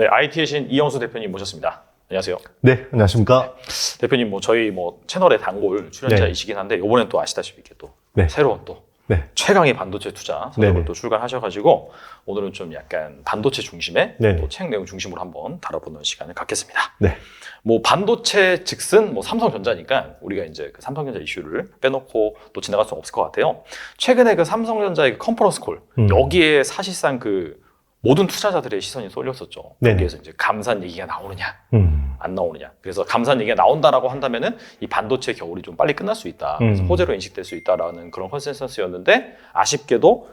네, IT의 신 이영수 대표님 모셨습니다. 안녕하세요. 네, 안녕하십니까. 대표님 저희 채널의 단골 출연자이시긴 한데 이번엔 또 아시다시피 이렇게 또 새로운 또 최강의 반도체 투자 서적을 또 출간하셔가지고 오늘은 좀 약간 반도체 중심의 또 책 내용 중심으로 한번 다뤄보는 시간을 갖겠습니다. 네. 반도체 즉슨 삼성전자니까 우리가 이제 그 삼성전자 이슈를 빼놓고 또 지나갈 수 없을 것 같아요. 최근에 그 삼성전자의 컨퍼런스 콜 여기에 사실상 그 모든 투자자들의 시선이 쏠렸었죠. 거기에서 이제 감산 얘기가 나오느냐, 안 나오느냐. 그래서 감산 얘기가 나온다라고 한다면은 이 반도체 겨울이 좀 빨리 끝날 수 있다. 그래서 호재로 인식될 수 있다라는 그런 컨센서스였는데 아쉽게도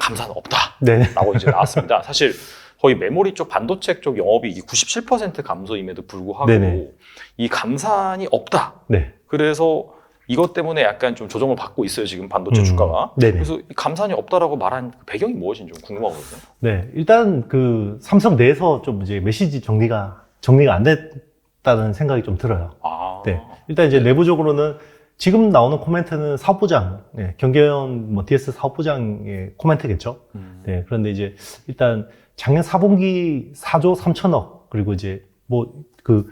감산은 없다라고 이제 나왔습니다. 사실 거의 메모리 쪽 반도체 쪽 영업이익이 97% 감소임에도 불구하고 이 감산이 없다. 그래서 이것 때문에 약간 좀 조정을 받고 있어요, 지금 반도체 주가가. 그래서 이 감산이 없다라고 말한 배경이 무엇인지 좀 궁금하거든요. 네, 일단 그 삼성 내에서 좀 이제 메시지 정리가 안 됐다는 생각이 좀 들어요. 네, 일단 이제 내부적으로는 지금 나오는 코멘트는 사업부장, 경계현 DS 사업부장의 코멘트겠죠. 네, 그런데 이제 일단 작년 4분기 4조 3천억 그리고 이제 그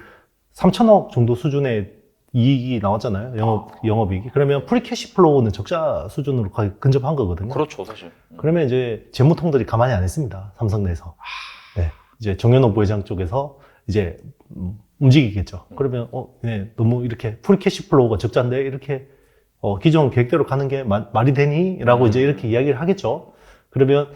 3천억 정도 수준의 이익이 나왔잖아요. 영업이익이. 그러면 프리캐시플로우는 적자 수준으로 거의 근접한 거거든요. 그렇죠, 사실. 그러면 이제 재무통들이 가만히 안 있습니다. 삼성 내에서. 네. 이제 정연호 부회장 쪽에서 이제 움직이겠죠. 그러면 너무 이렇게 프리캐시플로우가 적자인데 이렇게 기존 계획대로 가는 게 말이 되니? 라고 이제 이렇게 이야기를 하겠죠. 그러면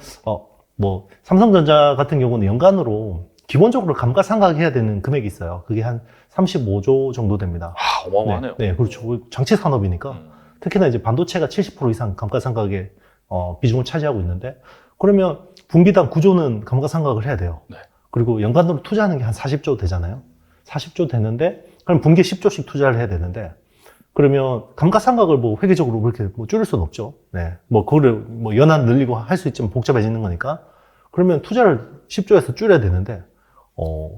삼성전자 같은 경우는 연간으로 기본적으로 감가상각해야 되는 금액이 있어요. 그게 한 35조 정도 됩니다. 어마어마하네요. 네, 그렇죠. 장치 산업이니까. 특히나 이제 반도체가 70% 이상 감가상각의 비중을 차지하고 있는데, 그러면 분기당 9조는 감가상각을 해야 돼요. 그리고 연간으로 투자하는 게 한 40조 되잖아요. 40조 되는데, 그럼 분기에 10조씩 투자를 해야 되는데, 그러면 감가상각을 회계적으로 그렇게 줄일 수는 없죠. 네. 그거를 연한 늘리고 할 수 있지만 복잡해지는 거니까. 그러면 투자를 10조에서 줄여야 되는데,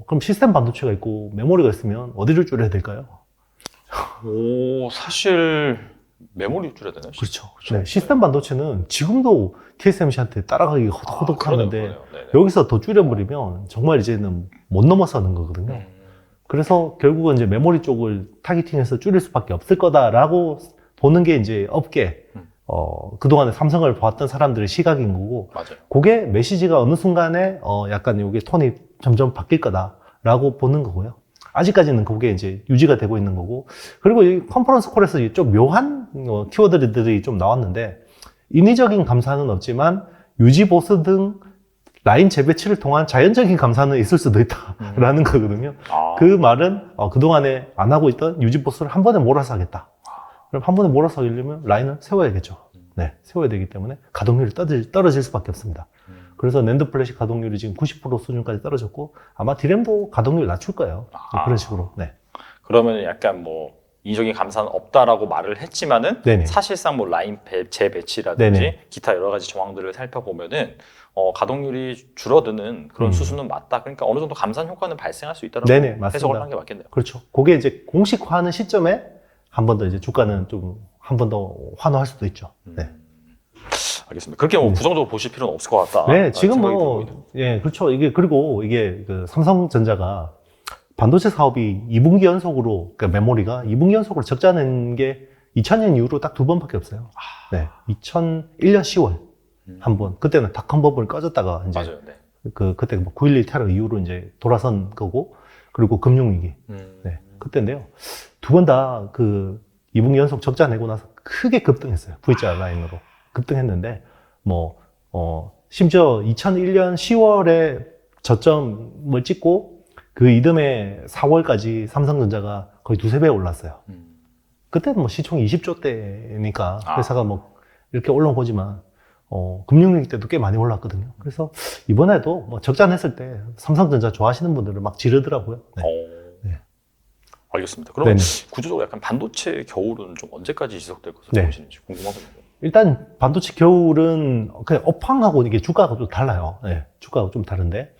그럼 시스템 반도체가 있고 메모리가 있으면 어디를 줄여야 될까요? 사실 메모리 줄여야 되나요? 그렇죠. 네, 시스템 반도체는 지금도 TSMC한테 따라가기 허덕허덕하는데 여기서 더 줄여버리면 정말 이제는 못 넘어서는 거거든요. 그래서 결국은 이제 메모리 쪽을 타겟팅해서 줄일 수밖에 없을 거다라고 보는 게 이제 업계, 그동안에 삼성을 봐왔던 사람들의 시각인 거고, 그게 메시지가 어느 순간에 약간 이게 톤이 점점 바뀔 거다라고 보는 거고요. 아직까지는 그게 이제 유지가 되고 있는 거고, 그리고 이 컨퍼런스 콜에서 좀 묘한 키워드들이 좀 나왔는데, 인위적인 감산은 없지만 유지 보수 등 라인 재배치를 통한 자연적인 감산은 있을 수도 있다라는 거거든요. 그 말은 그동안에 안 하고 있던 유지 보수를 한 번에 몰아서 하겠다. 그럼 한 번에 몰아서 하려면 라인을 세워야겠죠. 네, 세워야 되기 때문에 가동률이 떨어질 수밖에 없습니다. 그래서 낸드 플래시 가동률이 지금 90% 수준까지 떨어졌고, 아마 디램도 가동률 낮출 거예요. 그런 식으로. 네. 그러면 약간 인위적인 감산은 없다라고 말을 했지만은 사실상 라인 재배치라든지 기타 여러 가지 정황들을 살펴보면은 가동률이 줄어드는 그런 수순은 맞다. 그러니까 어느 정도 감산 효과는 발생할 수 있다라고 해석을 한 게 맞겠네요. 그렇죠. 그게 이제 공식화하는 시점에 한 번 더 이제 주가는 좀 한 번 더 환호할 수도 있죠. 네. 알겠습니다. 그렇게 부정적으로 보실 필요는 없을 것 같다. 네, 지금 그렇죠. 이게 그 삼성전자가 반도체 사업이 2분기 연속으로, 그러니까 메모리가 2분기 연속으로 적자 낸 게 2000년 이후로 딱 2번밖에 없어요. 네. 2001년 10월 한 번. 그때는 닷컴 버블 꺼졌다가 이제 그때 9.11 테러 이후로 이제 돌아선 거고, 그리고 금융위기. 네. 그때인데요. 두 번 다 그 2분기 연속 적자 내고 나서 크게 급등했어요. V자 라인으로. 급등했는데, 심지어 2001년 10월에 저점을 찍고, 그 이듬해 4월까지 삼성전자가 거의 두세 배 올랐어요. 그때는 시총이 20조 대니까 회사가 이렇게 올라온 거지만, 금융위기 때도 꽤 많이 올랐거든요. 그래서 이번에도 적자 냈을 때 삼성전자 좋아하시는 분들은 막 지르더라고요. 알겠습니다. 그럼 구조적으로 약간 반도체 겨울은 좀 언제까지 지속될 것으로 보시는지 궁금하거든요. 일단 반도체 겨울은 그냥 업황하고 이게 주가가 좀 달라요. 주가가 좀 다른데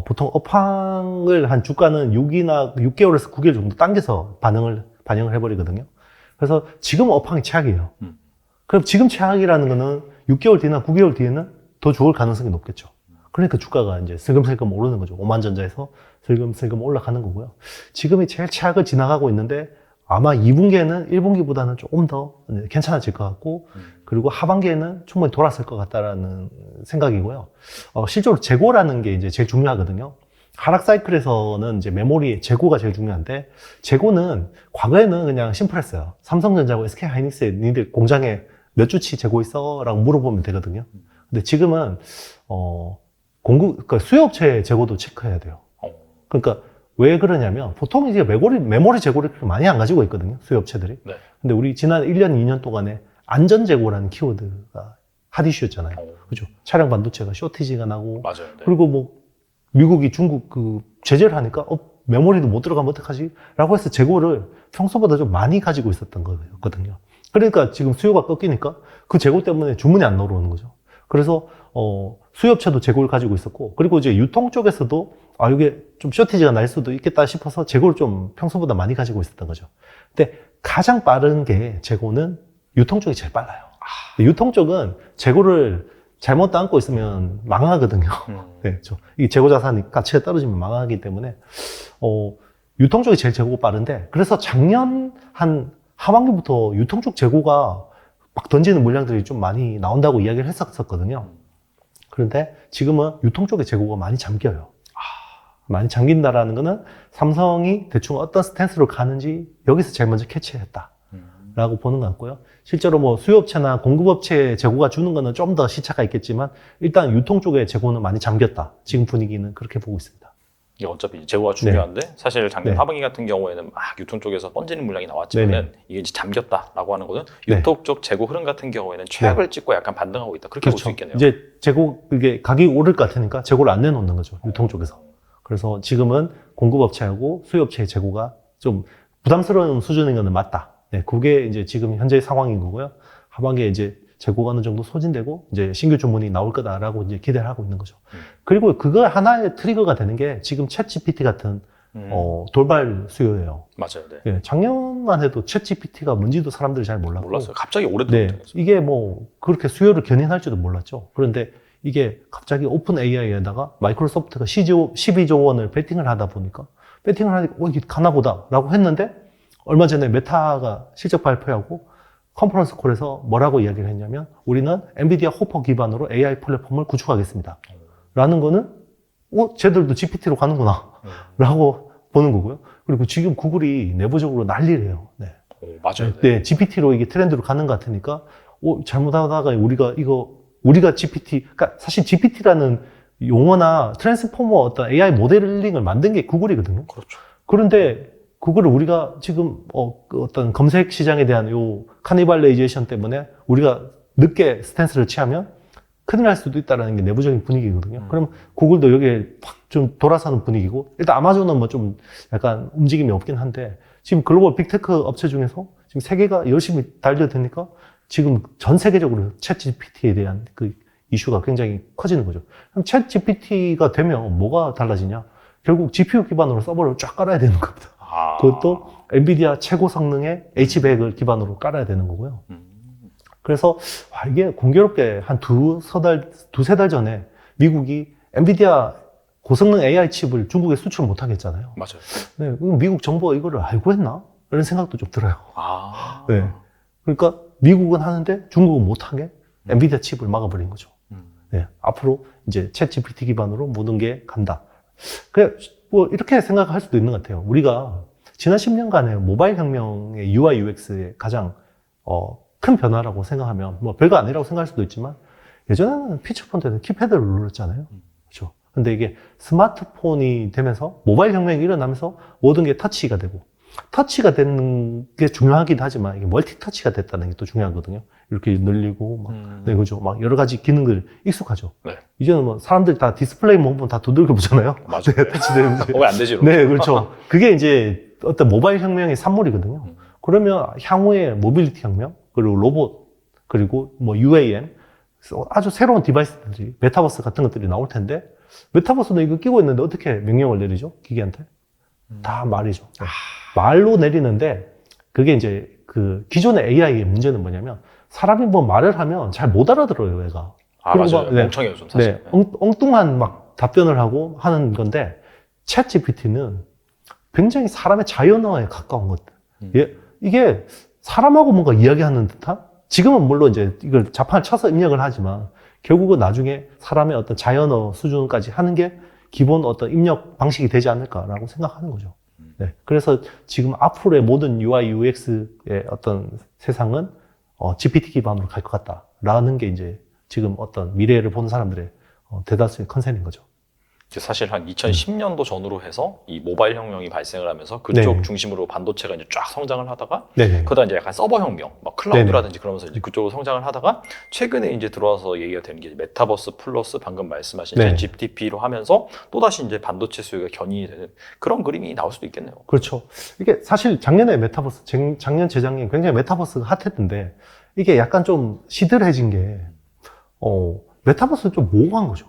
보통 업황을 한 주가는 6개월에서 9개월 정도 당겨서 반영을 해버리거든요. 그래서 지금 업황이 최악이에요. 그럼 지금 최악이라는 거는 6개월 뒤나 9개월 뒤에는 더 좋을 가능성이 높겠죠. 그러니까 주가가 이제 슬금슬금 오르는 거죠. 오만전자에서 슬금슬금 올라가는 거고요. 지금이 제일 최악을 지나가고 있는데 아마 2분기에는 1분기보다는 조금 더 괜찮아질 것 같고, 그리고 하반기에는 충분히 돌았을 것 같다라는 생각이고요. 실제로 재고라는 게 이제 제일 중요하거든요. 하락 사이클에서는 이제 메모리 재고가 제일 중요한데, 재고는 과거에는 그냥 심플했어요. 삼성전자하고 SK 하이닉스에 니들 공장에 몇 주치 재고 있어? 라고 물어보면 되거든요. 근데 지금은, 그러니까 수요업체 재고도 체크해야 돼요. 그러니까 왜 그러냐면, 보통 이제 메모리 재고를 그렇게 많이 안 가지고 있거든요. 수요업체들이. 네. 근데 우리 지난 1년, 2년 동안에 안전재고라는 키워드가 핫 이슈였잖아요. 그죠? 차량 반도체가 쇼티지가 나고. 맞아요. 네. 그리고 뭐, 미국이 중국 그 제재를 하니까, 메모리도 못 들어가면 어떡하지? 라고 해서 재고를 평소보다 좀 많이 가지고 있었던 거거든요. 그러니까 지금 수요가 꺾이니까 그 재고 때문에 주문이 안 나오는 거죠. 그래서, 수요업체도 재고를 가지고 있었고, 그리고 이제 유통 쪽에서도 이게 좀 쇼티지가 날 수도 있겠다 싶어서 재고를 좀 평소보다 많이 가지고 있었던 거죠. 근데 가장 빠른 게 재고는 유통 쪽이 제일 빨라요. 유통 쪽은 재고를 잘못 담고 있으면 망하거든요. 네, 이 재고 자산이 가치가 떨어지면 망하기 때문에, 유통 쪽이 제일 재고가 빠른데, 그래서 작년 한 하반기부터 유통 쪽 재고가 막 던지는 물량들이 좀 많이 나온다고 이야기를 했었거든요. 그런데 지금은 유통 쪽의 재고가 많이 잠겨요. 많이 잠긴다라는 거는 삼성이 대충 어떤 스탠스로 가는지 여기서 제일 먼저 캐치했다 라고 보는 것 같고요. 실제로 뭐 수요업체나 공급업체의 재고가 주는 거는 좀 더 시차가 있겠지만 일단 유통 쪽의 재고는 많이 잠겼다. 지금 분위기는 그렇게 보고 있습니다. 이게 어차피 재고가 중요한데 사실 작년 하반기 같은 경우에는 막 유통 쪽에서 번지는 물량이 나왔지만은 이게 이제 잠겼다라고 하는 거는 유통 쪽 재고 흐름 같은 경우에는 최악을 찍고 약간 반등하고 있다. 그렇게 볼 수 있겠네요. 이제 재고 이게 가격이 오를 것 같으니까 재고를 안 내놓는 거죠. 유통 쪽에서. 그래서 지금은 공급업체하고 수요업체의 재고가 좀 부담스러운 수준인 거는 맞다. 네, 그게 이제 지금 현재의 상황인 거고요. 하반기에 이제 재고가 어느 정도 소진되고 이제 신규 주문이 나올 거다라고 이제 기대를 하고 있는 거죠. 그리고 그거 하나의 트리거가 되는 게 지금 챗GPT 같은 돌발 수요예요. 맞아요. 네. 예, 작년만 해도 챗GPT가 뭔지도 사람들이 잘 몰랐고. 몰랐어요. 갑자기 오래됐어요. 이게 뭐 그렇게 수요를 견인할지도 몰랐죠. 그런데 이게 갑자기 오픈 AI에다가 마이크로소프트가 12조 원을 베팅을 하다 보니까 베팅을 하니까 이게 가나 보다라고 했는데 얼마 전에 메타가 실적 발표하고 컨퍼런스 콜에서 뭐라고 이야기를 했냐면 우리는 엔비디아 호퍼 기반으로 AI 플랫폼을 구축하겠습니다. 라는 거는 쟤들도 GPT로 가는구나 라고 보는 거고요. 그리고 지금 구글이 내부적으로 난리래요. 네. 맞아요. 네, GPT로 이게 트렌드로 가는 것 같으니까 잘못하다가 우리가 GPT, 그러니까 사실 GPT라는 용어나 트랜스포머 어떤 AI 모델링을 만든 게 구글이거든요. 그렇죠. 그런데 그거를 우리가 지금 어떤 검색 시장에 대한 요 카니발레이제이션 때문에 우리가 늦게 스탠스를 취하면 큰일 날 수도 있다는 게 내부적인 분위기거든요. 그럼 구글도 여기에 확 좀 돌아서는 분위기고, 일단 아마존은 뭐 좀 약간 움직임이 없긴 한데, 지금 글로벌 빅테크 업체 중에서 지금 세계가 열심히 달려드니까 지금 전 세계적으로 챗 GPT에 대한 그 이슈가 굉장히 커지는 거죠. 그럼 챗 GPT가 되면 뭐가 달라지냐? 결국 GPU 기반으로 서버를 쫙 깔아야 되는 겁니다. 그것도 엔비디아 최고 성능의 H100을 기반으로 깔아야 되는 거고요. 그래서 이게 공교롭게 한 두세 달 전에 미국이 엔비디아 고성능 AI 칩을 중국에 수출 못 하겠잖아요. 맞아요. 네, 미국 정부가 이거를 알고 했나? 이런 생각도 좀 들어요. 네. 그러니까 미국은 하는데 중국은 못 하게 엔비디아 칩을 막아버린 거죠. 네, 앞으로 이제 챗 GPT 기반으로 모든 게 간다. 그래, 뭐 이렇게 생각할 수도 있는 것 같아요. 우리가 지난 10년간의 모바일 혁명의 UI UX의 가장 큰 변화라고 생각하면 뭐 별거 아니라고 생각할 수도 있지만 예전에는 피처폰 때는 키패드를 눌렀잖아요. 그렇죠. 근데 이게 스마트폰이 되면서 모바일 혁명이 일어나면서 모든 게 터치가 되고 터치가 되는 게 중요하긴 하지만 이게 멀티 터치가 됐다는 게 또 중요하거든요. 이렇게 늘리고 네, 그죠. 막 여러 가지 기능들 익숙하죠. 네. 이제는 뭐 사람들이 다 디스플레이 보면 다 두들겨 보잖아요. 맞아요. 네, 터치되는지. 왜 안 되지? 네, 그렇죠. 그게 이제 어떤 모바일 혁명의 산물이거든요. 그러면 향후에 모빌리티 혁명, 그리고 로봇, 그리고 뭐 UAM, 아주 새로운 디바이스들이, 메타버스 같은 것들이 나올 텐데, 메타버스는 이거 끼고 있는데 어떻게 명령을 내리죠? 기계한테? 다 말이죠. 말로 내리는데, 그게 이제 그 기존의 AI의 문제는 뭐냐면, 사람이 뭐 말을 하면 잘 못 알아들어요, 얘가. 맞아요. 막, 네. 멍청해요, 좀 사실. 네, 엉뚱한 막 답변을 하고 하는 건데 챗 GPT는 굉장히 사람의 자연어에 가까운 것들. 이게 사람하고 뭔가 이야기하는 듯한? 지금은 물론 이제 이걸 자판을 쳐서 입력을 하지만 결국은 나중에 사람의 어떤 자연어 수준까지 하는 게 기본 어떤 입력 방식이 되지 않을까라고 생각하는 거죠. 네. 그래서 지금 앞으로의 모든 UI, UX의 어떤 세상은 GPT 기반으로 갈 것 같다라는 게 이제 지금 어떤 미래를 보는 사람들의 대다수의 컨센인 거죠. 사실 한 2010년도 전후로 해서 이 모바일 혁명이 발생을 하면서 그쪽 네. 중심으로 반도체가 이제 쫙 성장을 하다가 네네. 그러다 이제 약간 서버 혁명, 막 클라우드라든지 그러면서 이제 그쪽으로 성장을 하다가 최근에 이제 들어와서 얘기가 되는 게 메타버스 플러스 방금 말씀하신 네. GPT로 하면서 또 다시 이제 반도체 수요가 견인이 되는 그런 그림이 나올 수도 있겠네요. 그렇죠. 이게 사실 작년에 메타버스, 작년, 재작년 굉장히 메타버스가 핫했는데 이게 약간 좀 시들해진 게, 메타버스는 좀 모호한 거죠.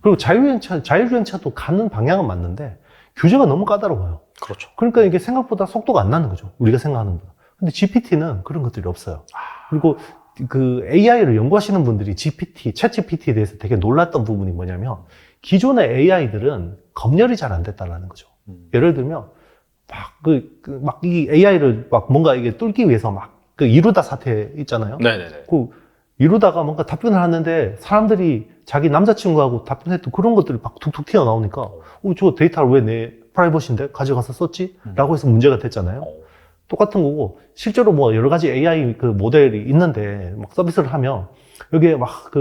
그리고 자율주행차도 가는 방향은 맞는데 규제가 너무 까다로워요. 그렇죠. 그러니까 이게 생각보다 속도가 안 나는 거죠. 우리가 생각하는 것보다. 근데 GPT는 그런 것들이 없어요. 그리고 그 AI를 연구하시는 분들이 챗 GPT에 대해서 되게 놀랐던 부분이 뭐냐면 기존의 AI들은 검열이 잘 안 됐다는 거죠. 예를 들면 막 이 AI를 막 뭔가 이게 뚫기 위해서 막 그 이루다 사태 있잖아요. 네네네. 그 이루다가 뭔가 답변을 하는데 사람들이 자기 남자친구하고 답변했던 그런 것들이 막 툭툭 튀어나오니까 저 데이터를 왜 내 프라이버시인데 가져가서 썼지? 라고 해서 문제가 됐잖아요. 똑같은 거고 실제로 뭐 여러 가지 AI 그 모델이 있는데 막 서비스를 하면 여기에 막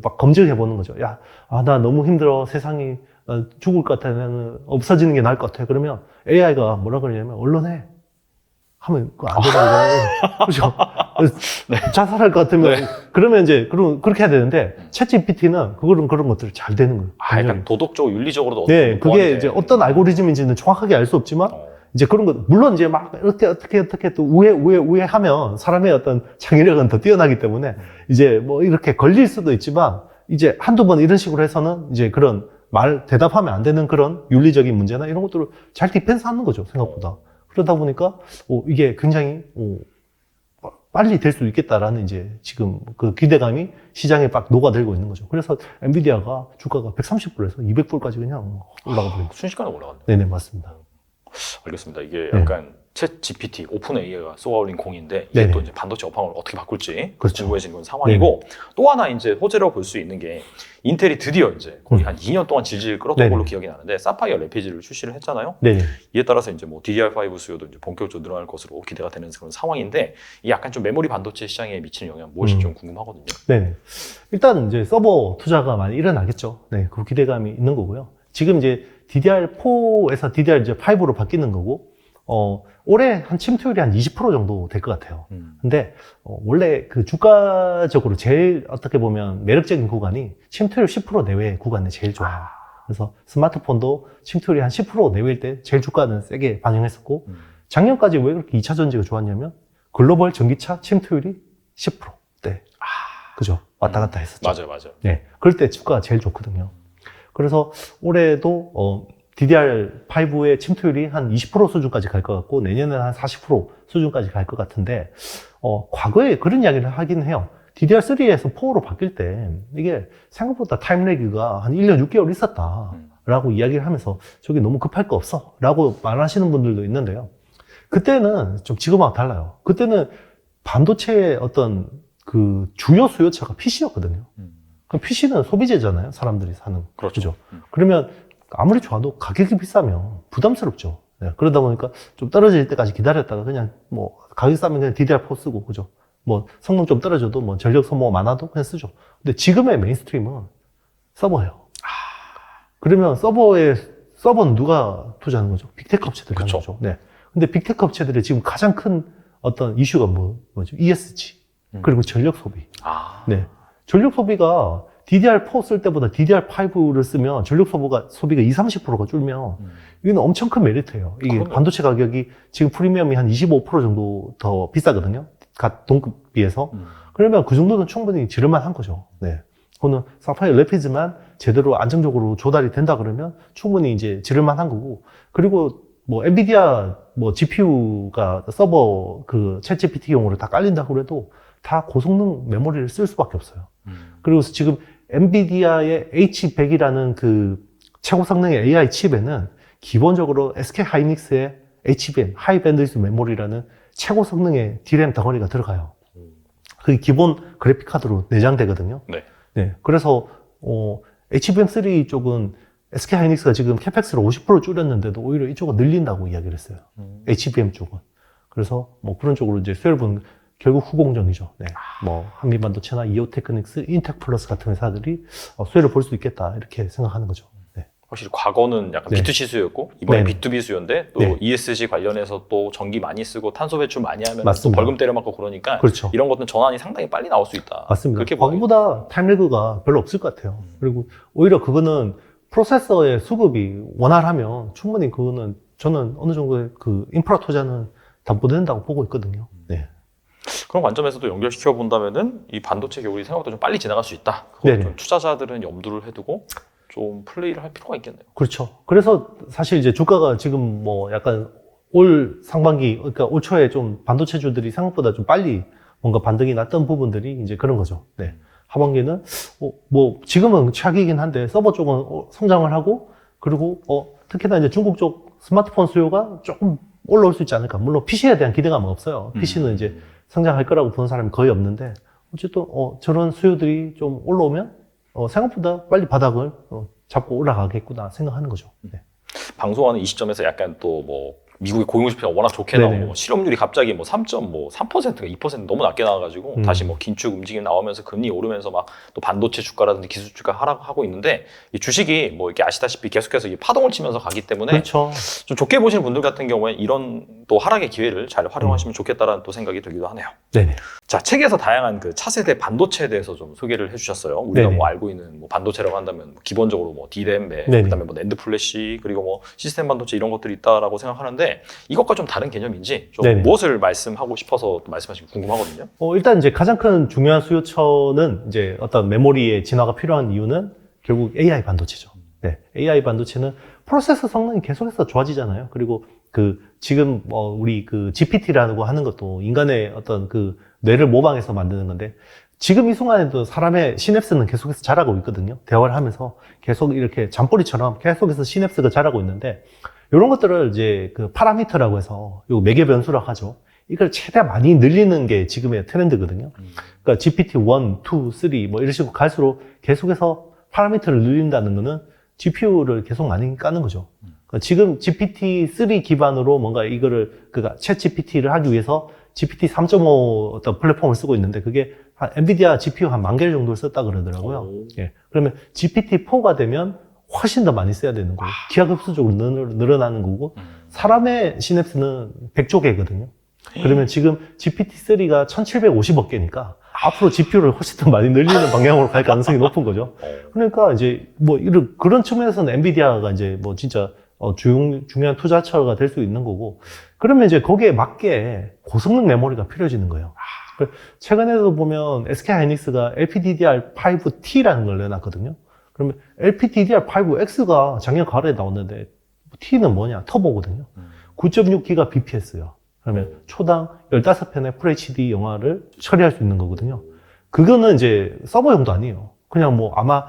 막 검증해 보는 거죠. 야, 나 너무 힘들어. 세상이 죽을 것 같아. 나는 없어지는 게 나을 것 같아. 그러면 AI가 뭐라 그러냐면 언론해. 하면 그거 안 되잖아요. 그렇죠? 네. 자살할 것 같으면 네. 그러면 이제 그렇게 해야 되는데 챗 GPT는 그런 것들이 잘 되는 거예요. 약간 도덕적으로 윤리적으로도 네, 그게 이제 어떤 알고리즘인지는 정확하게 알 수 없지만 이제 그런 것 물론 이제 막 이렇게 어떻게 또 우회하면 사람의 어떤 창의력은 더 뛰어나기 때문에 이제 뭐 이렇게 걸릴 수도 있지만 이제 한두 번 이런 식으로 해서는 이제 그런 대답하면 안 되는 그런 윤리적인 문제나 이런 것들을 잘 디펜스하는 거죠, 생각보다. 그러다 보니까 이게 굉장히 빨리 될 수 있겠다라는 이제 지금 그 기대감이 시장에 막 녹아들고 있는 거죠. 그래서 엔비디아가 주가가 130불에서 200불까지 그냥 올라가 버린 거죠. 순식간에 올라갔네요. 네네, 맞습니다. 알겠습니다. 이게 약간 챗 GPT, 오픈 AI가 쏘아올린 공인데 이게 네네. 또 이제 반도체 업황을 어떻게 바꿀지 그렇죠. 궁금해지는 그런 상황이고 또 하나 이제 호재로 볼 수 있는 게 인텔이 드디어 이제 거의 한 2년 동안 질질 끌었던 네네. 걸로 기억이 나는데 사파이어 래피즈를 출시를 했잖아요. 네네. 이에 따라서 이제 뭐 DDR5 수요도 이제 본격적으로 늘어날 것으로 기대가 되는 그런 상황인데 이 약간 좀 메모리 반도체 시장에 미치는 영향 무엇이 좀 궁금하거든요. 네네. 일단 이제 서버 투자가 많이 일어나겠죠. 네, 그 기대감이 있는 거고요. 지금 이제 DDR4에서 DDR5로 바뀌는 거고, 올해 한 침투율이 한 20% 정도 될 것 같아요. 근데, 원래 그 주가적으로 제일 어떻게 보면 매력적인 구간이 침투율 10% 내외의 구간이 제일 좋아요. 그래서 스마트폰도 침투율이 한 10% 내외일 때 제일 주가는 세게 반영했었고, 작년까지 왜 그렇게 2차 전지가 좋았냐면, 글로벌 전기차 침투율이 10%대. 그죠? 왔다 갔다 했었죠. 맞아요. 네. 그럴 때 주가가 제일 좋거든요. 그래서 올해도, DDR5의 침투율이 한 20% 수준까지 갈 것 같고, 내년에는 한 40% 수준까지 갈 것 같은데, 과거에 그런 이야기를 하긴 해요. DDR3에서 4로 바뀔 때, 이게 생각보다 타임래그가 한 1년 6개월 있었다. 라고 이야기를 하면서, 저게 너무 급할 거 없어. 라고 말하시는 분들도 있는데요. 그때는 좀 지금하고 달라요. 그때는 반도체의 어떤 그 주요 수요처가 PC였거든요. 그럼 PC는 소비재잖아요. 사람들이 사는. 그렇죠. 그러면 아무리 좋아도 가격이 비싸면 부담스럽죠. 네, 그러다 보니까 좀 떨어질 때까지 기다렸다가 그냥 뭐 가격이 싸면 그냥 DDR4 쓰고, 그죠? 뭐 성능 좀 떨어져도 뭐 전력 소모가 많아도 그냥 쓰죠. 근데 지금의 메인스트림은 서버예요. 그러면 서버는 누가 투자하는 거죠? 빅테크 업체들이 하는 거죠. 네. 근데 빅테크 업체들의 지금 가장 큰 어떤 이슈가 뭐죠? ESG. 그리고 전력 소비. 네. 전력 소비가 DDR4 쓸 때보다 DDR5를 쓰면 전력 소비가 20-30%가 줄면 이건 엄청 큰 메리트예요. 이게 그러면... 반도체 가격이 지금 프리미엄이 한 25% 정도 더 비싸거든요. 동급 비해서. 그러면 그 정도는 충분히 지를만 한 거죠. 네. 그거는 사파이어 래피즈만 제대로 안정적으로 조달이 된다 그러면 충분히 이제 지를만 한 거고. 그리고 뭐 엔비디아 뭐 GPU가 서버 그 챗 GPT용으로 다 깔린다고 그래도 다 고성능 메모리를 쓸 수밖에 없어요. 그리고 지금 엔비디아의 H100이라는 그 최고 성능의 AI 칩에는 기본적으로 SK 하이닉스의 HBM, 하이 밴드위스 메모리라는 최고 성능의 DRAM 덩어리가 들어가요. 그게 기본 그래픽 카드로 내장되거든요. 네. 네. 그래서 HBM3 쪽은 SK 하이닉스가 지금 캐펙스를 50% 줄였는데도 오히려 이쪽은 늘린다고 이야기를 했어요. HBM 쪽은. 그래서 뭐 그런 쪽으로 이제 수혜를 보는 결국 후공정이죠. 네. 뭐 한미반도체나 이오테크닉스, 인텍플러스 같은 회사들이 수혜를 볼 수 있겠다 이렇게 생각하는 거죠. 네. 확실히 과거는 약간 네. B2C 수요였고 이번에 네. B2B 수요인데 또 네. ESG 관련해서 또 전기 많이 쓰고 탄소 배출 많이 하면 또 맞습니다. 벌금 때려맞고 그러니까 그렇죠. 이런 것들은 전환이 상당히 빨리 나올 수 있다. 맞습니다. 그렇게 보여요. 과거보다 타임래그가 별로 없을 것 같아요. 그리고 오히려 그거는 프로세서의 수급이 원활하면 충분히 그거는 저는 어느 정도의 그 인프라 투자는 담보된다고 보고 있거든요. 네. 그런 관점에서도 연결시켜 본다면은 이 반도체 겨울이 생각보다 좀 빨리 지나갈 수 있다. 그걸 네네. 좀 투자자들은 염두를 해두고 좀 플레이를 할 필요가 있겠네요. 그렇죠. 그래서 사실 이제 주가가 지금 뭐 약간 올 상반기, 그러니까 올 초에 좀 반도체주들이 생각보다 좀 빨리 뭔가 반등이 났던 부분들이 이제 그런 거죠. 네. 하반기는 뭐 지금은 최악이긴 한데 서버 쪽은 성장을 하고 그리고 특히나 이제 중국 쪽 스마트폰 수요가 조금 올라올 수 있지 않을까. 물론 PC에 대한 기대감은 없어요. PC는 이제 성장할 거라고 보는 사람이 거의 없는데 어쨌든 저런 수요들이 좀 올라오면 생각보다 빨리 바닥을 잡고 올라가겠구나 생각하는 거죠. 네. 방송하는 이 시점에서 약간 또 뭐 미국의 고용지표가 워낙 좋게 네네. 나오고 실업률이 갑자기 뭐 3.3%가 2% 너무 낮게 나와가지고 다시 뭐 긴축 움직임 나오면서 금리 오르면서 막 또 반도체 주가라든지 기술 주가 하락하고 있는데 이 주식이 뭐 이렇게 아시다시피 계속해서 이 파동을 치면서 가기 때문에 그렇죠. 좀 좋게 보시는 분들 같은 경우에 이런 또 하락의 기회를 잘 활용하시면 좋겠다라는 또 생각이 들기도 하네요. 네네. 자, 책에서 다양한 그 차세대 반도체에 대해서 좀 소개를 해주셨어요. 우리가 네네. 뭐 알고 있는 뭐 반도체라고 한다면 기본적으로 뭐 D램, 네네. 그다음에 뭐 낸드 플래시, 그리고 뭐 시스템 반도체 이런 것들이 있다라고 생각하는데 이것과 좀 다른 개념인지 좀 네네. 무엇을 말씀하고 싶어서 또 말씀하시면 궁금하거든요. 일단 이제 가장 큰 중요한 수요처는 이제 어떤 메모리의 진화가 필요한 이유는 결국 AI 반도체죠. 네. AI 반도체는 프로세서 성능이 계속해서 좋아지잖아요. 그리고 지금 우리 GPT라고 하는 것도 인간의 어떤 뇌를 모방해서 만드는 건데 지금 이 순간에도 사람의 시냅스는 계속해서 자라고 있거든요. 대화를 하면서 계속 이렇게 잠꼬리처럼 계속해서 시냅스가 자라고 있는데 이런 것들을 이제 파라미터라고 해서 요 매개 변수라고 하죠. 이걸 최대한 많이 늘리는 게 지금의 트렌드거든요. 그러니까 GPT-1, 2, 3 뭐 이런 식으로 갈수록 계속해서 파라미터를 늘린다는 거는 GPU를 계속 많이 까는 거죠. 그러니까 지금 GPT-3 기반으로 뭔가 이거를 그러니까 챗 GPT를 하기 위해서 GPT 3.5 어떤 플랫폼을 쓰고 있는데 그게 한 엔비디아 GPU 한 10,000개 정도를 썼다 그러더라고요. 예. 그러면 GPT-4가 되면 훨씬 더 많이 써야 되는 거고 기하급수적으로 늘어나는 거고 사람의 시냅스는 100조 개거든요. 그러면 지금 GPT-3가 1750억 개니까 앞으로 GPU를 훨씬 더 많이 늘리는 방향으로 갈 가능성이 높은 거죠. 그러니까 이제 뭐 그런 측면에서는 엔비디아가 이제 뭐 진짜 중요한 투자처가 될 수 있는 거고 그러면 이제 거기에 맞게 고성능 메모리가 필요해지는 거예요. 최근에도 보면 SK 하이닉스가 LPDDR5T라는 걸 내놨거든요. 그러면 LPDDR5X가 작년 가을에 나왔는데 T는 뭐냐? 터보거든요. 9.6기가 BPS요. 그러면 초당 15편의 FHD 영화를 처리할 수 있는 거거든요. 그거는 이제 서버용도 아니에요. 그냥 뭐 아마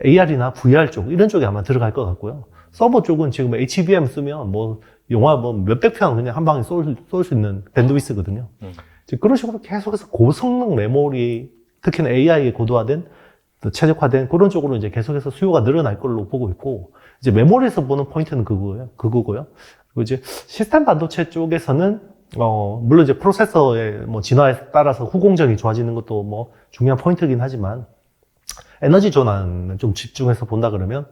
AR이나 VR 쪽 이런 쪽에 아마 들어갈 것 같고요. 서버 쪽은 지금 HBM 쓰면 뭐 영화 뭐 몇백 편 그냥 한 방에 쏠 수 있는 밴드위스거든요. 그런 식으로 계속해서 고성능 메모리, 특히나 AI에 고도화된 최적화된 그런 쪽으로 이제 계속해서 수요가 늘어날 걸로 보고 있고 이제 메모리에서 보는 포인트는 그거고요. 그리고 이제 시스템 반도체 쪽에서는 물론 이제 프로세서의 뭐 진화에 따라서 후공정이 좋아지는 것도 뭐 중요한 포인트긴 하지만 에너지 전환을 좀 집중해서 본다 그러면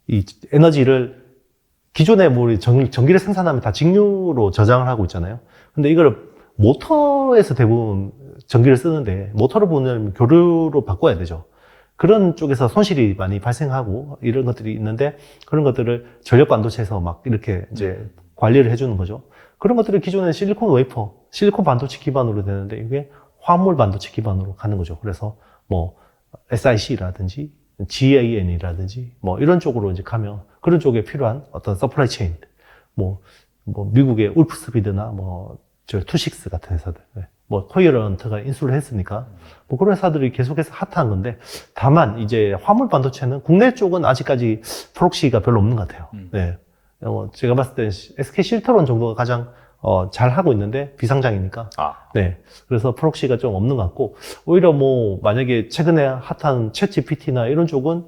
이 에너지를 기존에 뭐 우리 전기를 생산하면 다 직류로 저장을 하고 있잖아요. 근데 이걸 모터에서 대부분 전기를 쓰는데 모터를 보내면 교류로 바꿔야 되죠. 그런 쪽에서 손실이 많이 발생하고 이런 것들이 있는데 그런 것들을 전력 반도체에서 막 이렇게 이제 관리를 해주는 거죠. 그런 것들이 기존에 실리콘 웨이퍼, 실리콘 반도체 기반으로 되는데 이게 화물 반도체 기반으로 가는 거죠. 그래서 뭐 SiC라든지 GAN이라든지 뭐 이런 쪽으로 이제 가면 그런 쪽에 필요한 어떤 서플라이 체인, 뭐 미국의 울프스비드나 뭐 저 투식스 같은 회사들. 네. 뭐 코이런트가 인수를 했으니까 뭐 그런 회사들이 계속해서 핫한 건데 다만 이제 화물 반도체는 국내 쪽은 아직까지 프록시가 별로 없는 것 같아요. 네. 제가 봤을 때 SK 실트론 정도가 가장 잘 하고 있는데 비상장이니까. 네. 그래서 프록시가 좀 없는 것 같고 오히려 뭐 만약에 최근에 핫한 챗 GPT나 이런 쪽은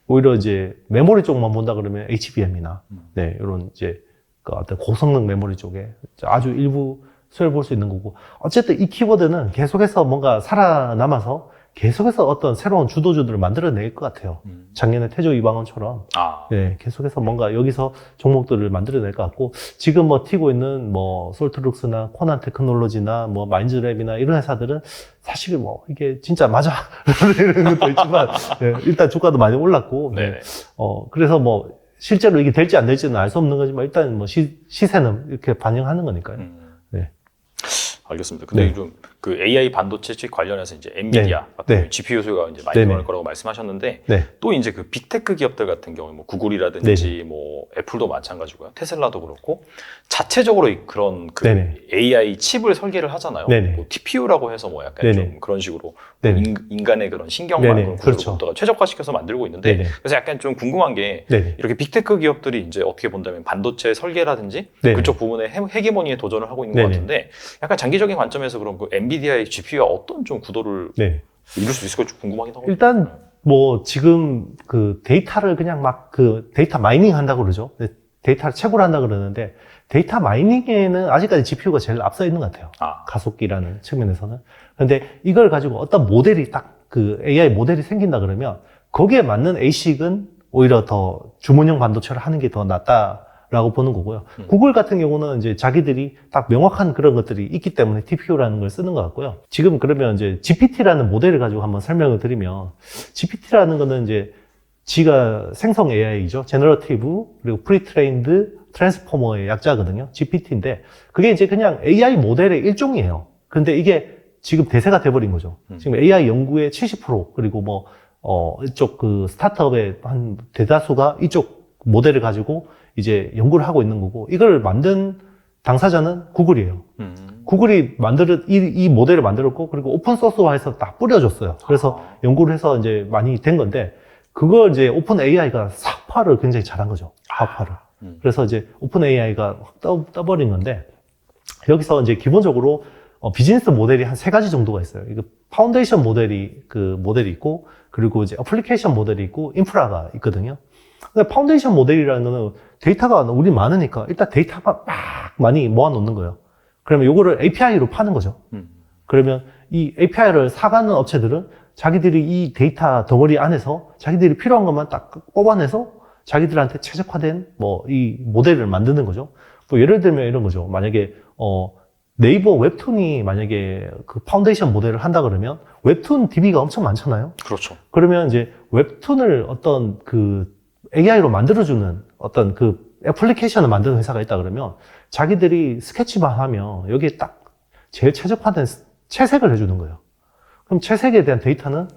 오히려 이제 메모리 쪽만 본다 그러면 HBM이나 네, 이런 이제 그 어떤 고성능 메모리 쪽에 아주 일부 수혜를 볼 수 있는 거고 어쨌든 이 키보드는 계속해서 뭔가 살아남아서 계속해서 어떤 새로운 주도주들을 만들어낼 것 같아요. 작년에 태조 이방원처럼 네, 계속해서 뭔가 여기서 종목들을 만들어낼 것 같고 지금 뭐 튀고 있는 뭐 솔트룩스나 코난 테크놀로지나 뭐 마인즈랩이나 이런 회사들은 사실 뭐 이게 진짜 맞아 이런 것도 있지만 네, 일단 주가도 많이 올랐고 네. 그래서 뭐 실제로 이게 될지 안 될지는 알 수 없는 거지만 일단 뭐 시세는 이렇게 반영하는 거니까요. 네. 알겠습니다. 근데 좀 그 AI 반도체 쪽 관련해서 이제 엔비디아 같은 GPU 수요가 이제 많이 늘어날 거라고 말씀하셨는데 또 이제 그 빅테크 기업들 같은 경우에 뭐 구글이라든지 뭐 애플도 마찬가지고요. 테슬라도 그렇고 자체적으로 그런 그 AI 칩을 설계를 하잖아요. 뭐 TPU라고 해서 뭐 약간 좀 그런 식으로 인간의 그런 신경망 구조를 최적화시켜서 만들고 있는데 그래서 약간 좀 궁금한 게 이렇게 빅테크 기업들이 이제 어떻게 본다면 반도체 설계라든지 그쪽 부분에 헤게모니에 도전을 하고 있는 것 같은데 약간 장기적인 관점에서 그럼 그 엔비디아의 GPU가 어떤 좀 구도를 이룰 수 있을까 좀 궁금하긴 하거든요. 일단 뭐 지금 그 데이터를 그냥 막 그 데이터 마이닝 한다고 그러죠. 데이터를 채굴 한다 그러는데 데이터 마이닝에는 아직까지 GPU가 제일 앞서 있는 것 같아요. 가속기라는 측면에서는. 그런데 이걸 가지고 어떤 모델이 딱 그 AI 모델이 생긴다 그러면 거기에 맞는 ASIC은 오히려 더 주문형 반도체를 하는 게 더 낫다라고 보는 거고요. 구글 같은 경우는 이제 자기들이 딱 명확한 그런 것들이 있기 때문에 TPU라는 걸 쓰는 것 같고요. 지금 그러면 이제 GPT라는 모델을 가지고 한번 설명을 드리면 GPT라는 거는 이제 지가 생성 AI죠. 제너러티브 그리고 프리트레인드 트랜스포머의 약자거든요. GPT인데 그게 이제 그냥 AI 모델의 일종이에요. 근데 이게 지금 대세가 돼버린 거죠. 지금 AI 연구의 70% 그리고 뭐 이쪽 그 스타트업의 한 대다수가 이쪽 모델을 가지고 이제 연구를 하고 있는 거고 이걸 만든 당사자는 구글이에요. 구글이 이 모델을 만들었고 그리고 오픈 소스화해서 딱 뿌려줬어요. 그래서 연구를 해서 이제 많이 된 건데 그걸 이제 오픈 AI가 삭파를 굉장히 잘한 거죠. 삭파를. 그래서 이제 오픈 AI가 확 떠버린 건데 여기서 이제 기본적으로 비즈니스 모델이 한 3가지 정도가 있어요. 이거 파운데이션 모델이 있고 그리고 이제 어플리케이션 모델이 있고 인프라가 있거든요. 근데 파운데이션 모델이라는 거는 데이터가 우리 많으니까 일단 데이터만 막 많이 모아놓는 거예요. 그러면 요거를 API로 파는 거죠. 그러면 이 API를 사가는 업체들은 자기들이 이 데이터 덩어리 안에서 자기들이 필요한 것만 딱 뽑아내서 자기들한테 최적화된 뭐 이 모델을 만드는 거죠. 뭐 예를 들면 이런 거죠. 만약에 네이버 웹툰이 만약에 그 파운데이션 모델을 한다 그러면 웹툰 DB가 엄청 많잖아요. 그렇죠. 그러면 이제 웹툰을 어떤 그 AI로 만들어주는 어떤 그 애플리케이션을 만드는 회사가 있다 그러면 자기들이 스케치만 하면 여기에 딱 제일 최적화된 채색을 해주는 거예요. 그럼 채색에 대한 데이터는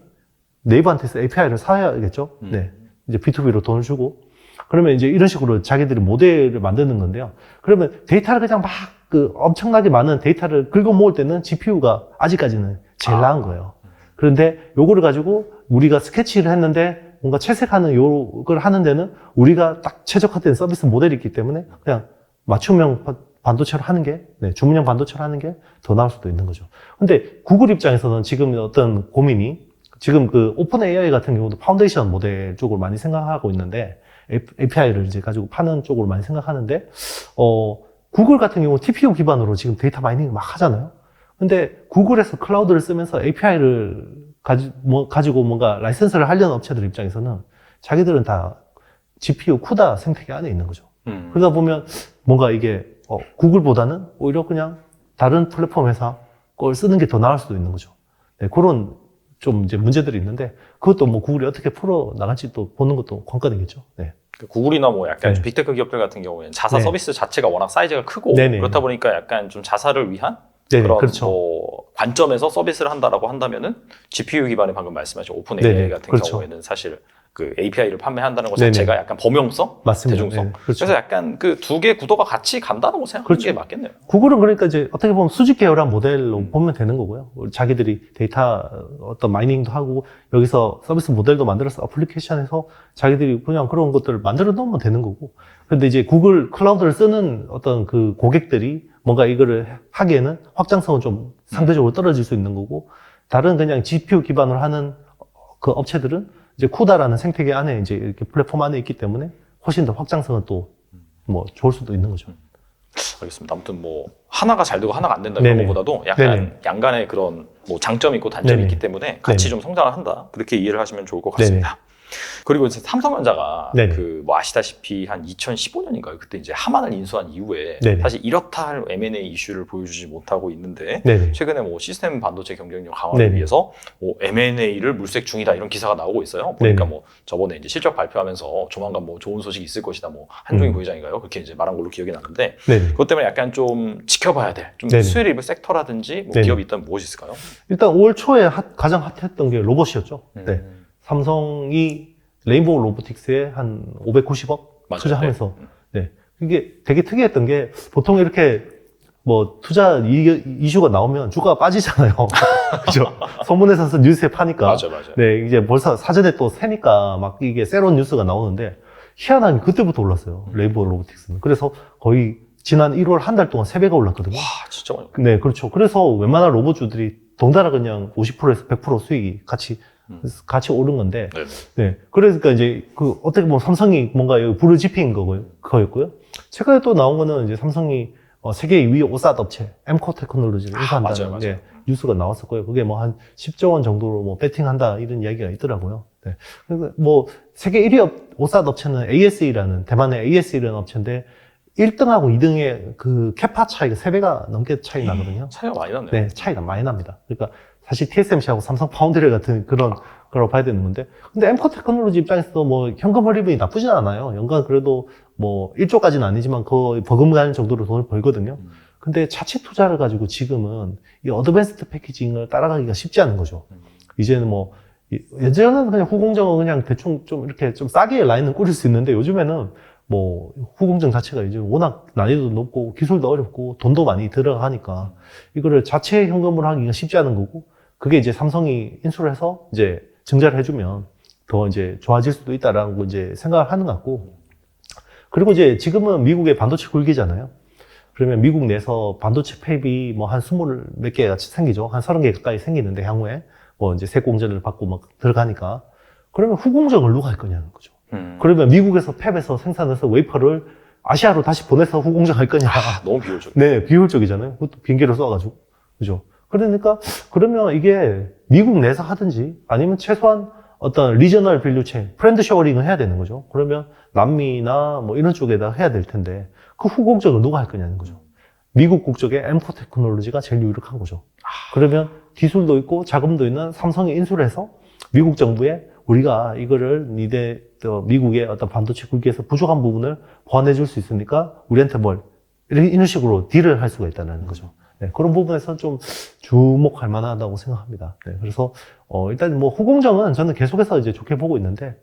네이버한테서 API를 사야겠죠? 네. 이제 B2B로 돈을 주고. 그러면 이제 이런 식으로 자기들이 모델을 만드는 건데요. 그러면 데이터를 그냥 막 그 엄청나게 많은 데이터를 긁어 모을 때는 GPU가 아직까지는 제일 나은 거예요. 그런데 요거를 가지고 우리가 스케치를 했는데 뭔가 채색하는 요걸 하는 데는 우리가 딱 최적화된 서비스 모델이 있기 때문에 그냥 맞춤형 반도체로 하는 게, 주문형 반도체로 하는 게 더 나을 수도 있는 거죠. 근데 구글 입장에서는 지금 어떤 고민이 지금 그 오픈 AI 같은 경우도 파운데이션 모델 쪽으로 많이 생각하고 있는데 API를 이제 가지고 파는 쪽으로 많이 생각하는데 구글 같은 경우 TPU 기반으로 지금 데이터 마이닝 막 하잖아요. 근데 구글에서 클라우드를 쓰면서 API를 가지고 뭔가 라이센스를 하려는 업체들 입장에서는 자기들은 다 GPU 쿠다 생태계 안에 있는 거죠. 그러다 보면 뭔가 이게 구글보다는 오히려 그냥 다른 플랫폼 회사 걸 쓰는 게 더 나을 수도 있는 거죠. 네, 그런 좀 이제 문제들이 있는데 그것도 뭐 구글이 어떻게 풀어 나갈지 또 보는 것도 관건이겠죠. 네. 구글이나 뭐 약간 좀 빅테크 기업들 같은 경우에는 자사 서비스 자체가 워낙 사이즈가 크고 그렇다 보니까 약간 좀 자사를 위한 그런 그렇죠. 뭐 관점에서 서비스를 한다라고 한다면은 GPU 기반의 방금 말씀하신 오픈 AI 같은 경우에는 사실 그 API를 판매한다는 것 네네. 자체가 약간 범용성, 맞습니다. 대중성. 네, 그렇죠. 그래서 약간 그 두 개 구도가 같이 간다고 생각하는 그렇죠. 게 맞겠네요. 구글은 그러니까 이제 어떻게 보면 수직 계열한 모델로 보면 되는 거고요. 자기들이 데이터 어떤 마이닝도 하고 여기서 서비스 모델도 만들어서 어플리케이션에서 자기들이 그냥 그런 것들을 만들어 놓으면 되는 거고. 근데 이제 구글 클라우드를 쓰는 어떤 그 고객들이 뭔가 이거를 하기에는 확장성은 좀 상대적으로 떨어질 수 있는 거고, 다른 그냥 GPU 기반으로 하는 그 업체들은 이제 쿠다라는 생태계 안에 이제 이렇게 플랫폼 안에 있기 때문에 훨씬 더 확장성은 또 뭐 좋을 수도 있는 거죠. 알겠습니다. 아무튼 뭐 하나가 잘 되고 하나가 안 된다 이런 네네. 것보다도 약간 네네. 양간의 그런 뭐 장점이 있고 단점이 네네. 있기 때문에 같이 네네. 좀 성장을 한다. 그렇게 이해를 하시면 좋을 것 같습니다. 그리고 이제 삼성전자가 네네. 그 뭐 아시다시피 한 2015년인가요? 그때 이제 하만을 인수한 이후에 네네. 사실 이렇다 할 M&A 이슈를 보여주지 못하고 있는데 네네. 최근에 뭐 시스템 반도체 경쟁력 강화를 네네. 위해서 뭐 M&A를 물색 중이다 이런 기사가 나오고 있어요. 보니까 네네. 뭐 저번에 이제 실적 발표하면서 조만간 뭐 좋은 소식이 있을 것이다. 뭐 한종희 부회장인가요? 그렇게 이제 말한 걸로 기억이 나는데 네네. 그것 때문에 약간 좀 지켜봐야 될 좀 네네. 수혜를 입을 섹터라든지 뭐 네네. 기업이 있다면 무엇이 있을까요? 일단 올 초에 가장 핫했던 게 로봇이었죠. 네. 삼성이 레인보우 로보틱스에 한 590억 맞아요. 투자하면서 네. 이게 되게 특이했던 게 보통 이렇게 뭐 투자 이슈가 나오면 주가가 빠지잖아요. 그죠? 소문에서 쓴 뉴스에 파니까. 맞아요. 네, 이제 벌써 사전에 또 새니까 막 이게 새로운 뉴스가 나오는데 희한하게 그때부터 올랐어요. 레인보우 로보틱스는. 그래서 거의 지난 1월 한 달 동안 3배가 올랐거든요. 와, 진짜 많이. 네, 그렇죠. 그래서 웬만한 로봇주들이 동달아 그냥 50%에서 100% 수익이 같이 오른 건데, 네. 네. 그러니까 이제 그 어떻게 보면 삼성이 뭔가 여기 불을 지핀 거였고요. 최근에 또 나온 거는 이제 삼성이 세계 2위 오사드 업체 엠코 테크놀로지를 인수한다는 맞아요. 게 뉴스가 나왔었고요. 그게 뭐 한 10조 원 정도로 뭐 배팅한다 이런 이야기가 있더라고요. 네. 그래서 뭐 세계 1위 오사드 업체는 ASE라는 대만의 ASE라는 업체인데 1등하고 2등의 그 캐파 차이가 3배가 넘게 차이 나거든요. 차이가 많이 나네요. 네, 차이가 많이 납니다. 그러니까 사실 TSMC하고 삼성 파운드리 같은 그런 거라고 봐야 되는 건데, 근데 엠코 테크놀로지 입장에서도 뭐 현금 헐리분이 나쁘진 않아요. 연간 그래도 뭐 1조까지는 아니지만 거의 버금가는 정도로 돈을 벌거든요. 근데 자체 투자를 가지고 지금은 이 어드밴스드 패키징을 따라가기가 쉽지 않은 거죠. 이제는 뭐 예전에는 그냥 후공정은 그냥 대충 좀 이렇게 좀 싸게 라인은 꾸릴 수 있는데 요즘에는 뭐 후공정 자체가 이제 워낙 난이도도 높고 기술도 어렵고 돈도 많이 들어가니까 이거를 자체 현금으로 하기가 쉽지 않은 거고, 그게 이제 삼성이 인수를 해서 이제 증자를 해주면 더 이제 좋아질 수도 있다라고 이제 생각을 하는 것 같고, 그리고 이제 지금은 미국의 반도체 굴기잖아요. 그러면 미국 내에서 반도체 팹이 뭐 한 20 몇 개가 생기죠. 한 30개 가까이 생기는데 향후에 뭐 이제 세 공전을 받고 막 들어가니까, 그러면 후공정을 누가 할 거냐는 거죠. 그러면 미국에서 팹에서 생산해서 웨이퍼를 아시아로 다시 보내서 후공정 할 거냐. 너무 비효율적. 네, 비효율적이잖아요. 그것도 비행기를 쏘아가지고. 그죠? 그러니까, 그러면 이게 미국 내에서 하든지 아니면 최소한 어떤 리저널 밸류 체인, 프렌드 쉐어링을 해야 되는 거죠. 그러면 남미나 뭐 이런 쪽에다 해야 될 텐데, 그 후공정을 누가 할 거냐는 거죠. 미국 국적의 엠코 테크놀로지가 제일 유력한 거죠. 그러면 기술도 있고 자금도 있는 삼성이 인수를 해서 미국 정부에 우리가 이거를 미국의 어떤 반도체 굴기에서 부족한 부분을 보완해 줄 수 있으니까 우리한테 이런 식으로 딜을 할 수가 있다는 거죠. 네, 그런 부분에서 좀 주목할 만하다고 생각합니다. 네, 그래서 일단 뭐 후공정은 저는 계속해서 이제 좋게 보고 있는데,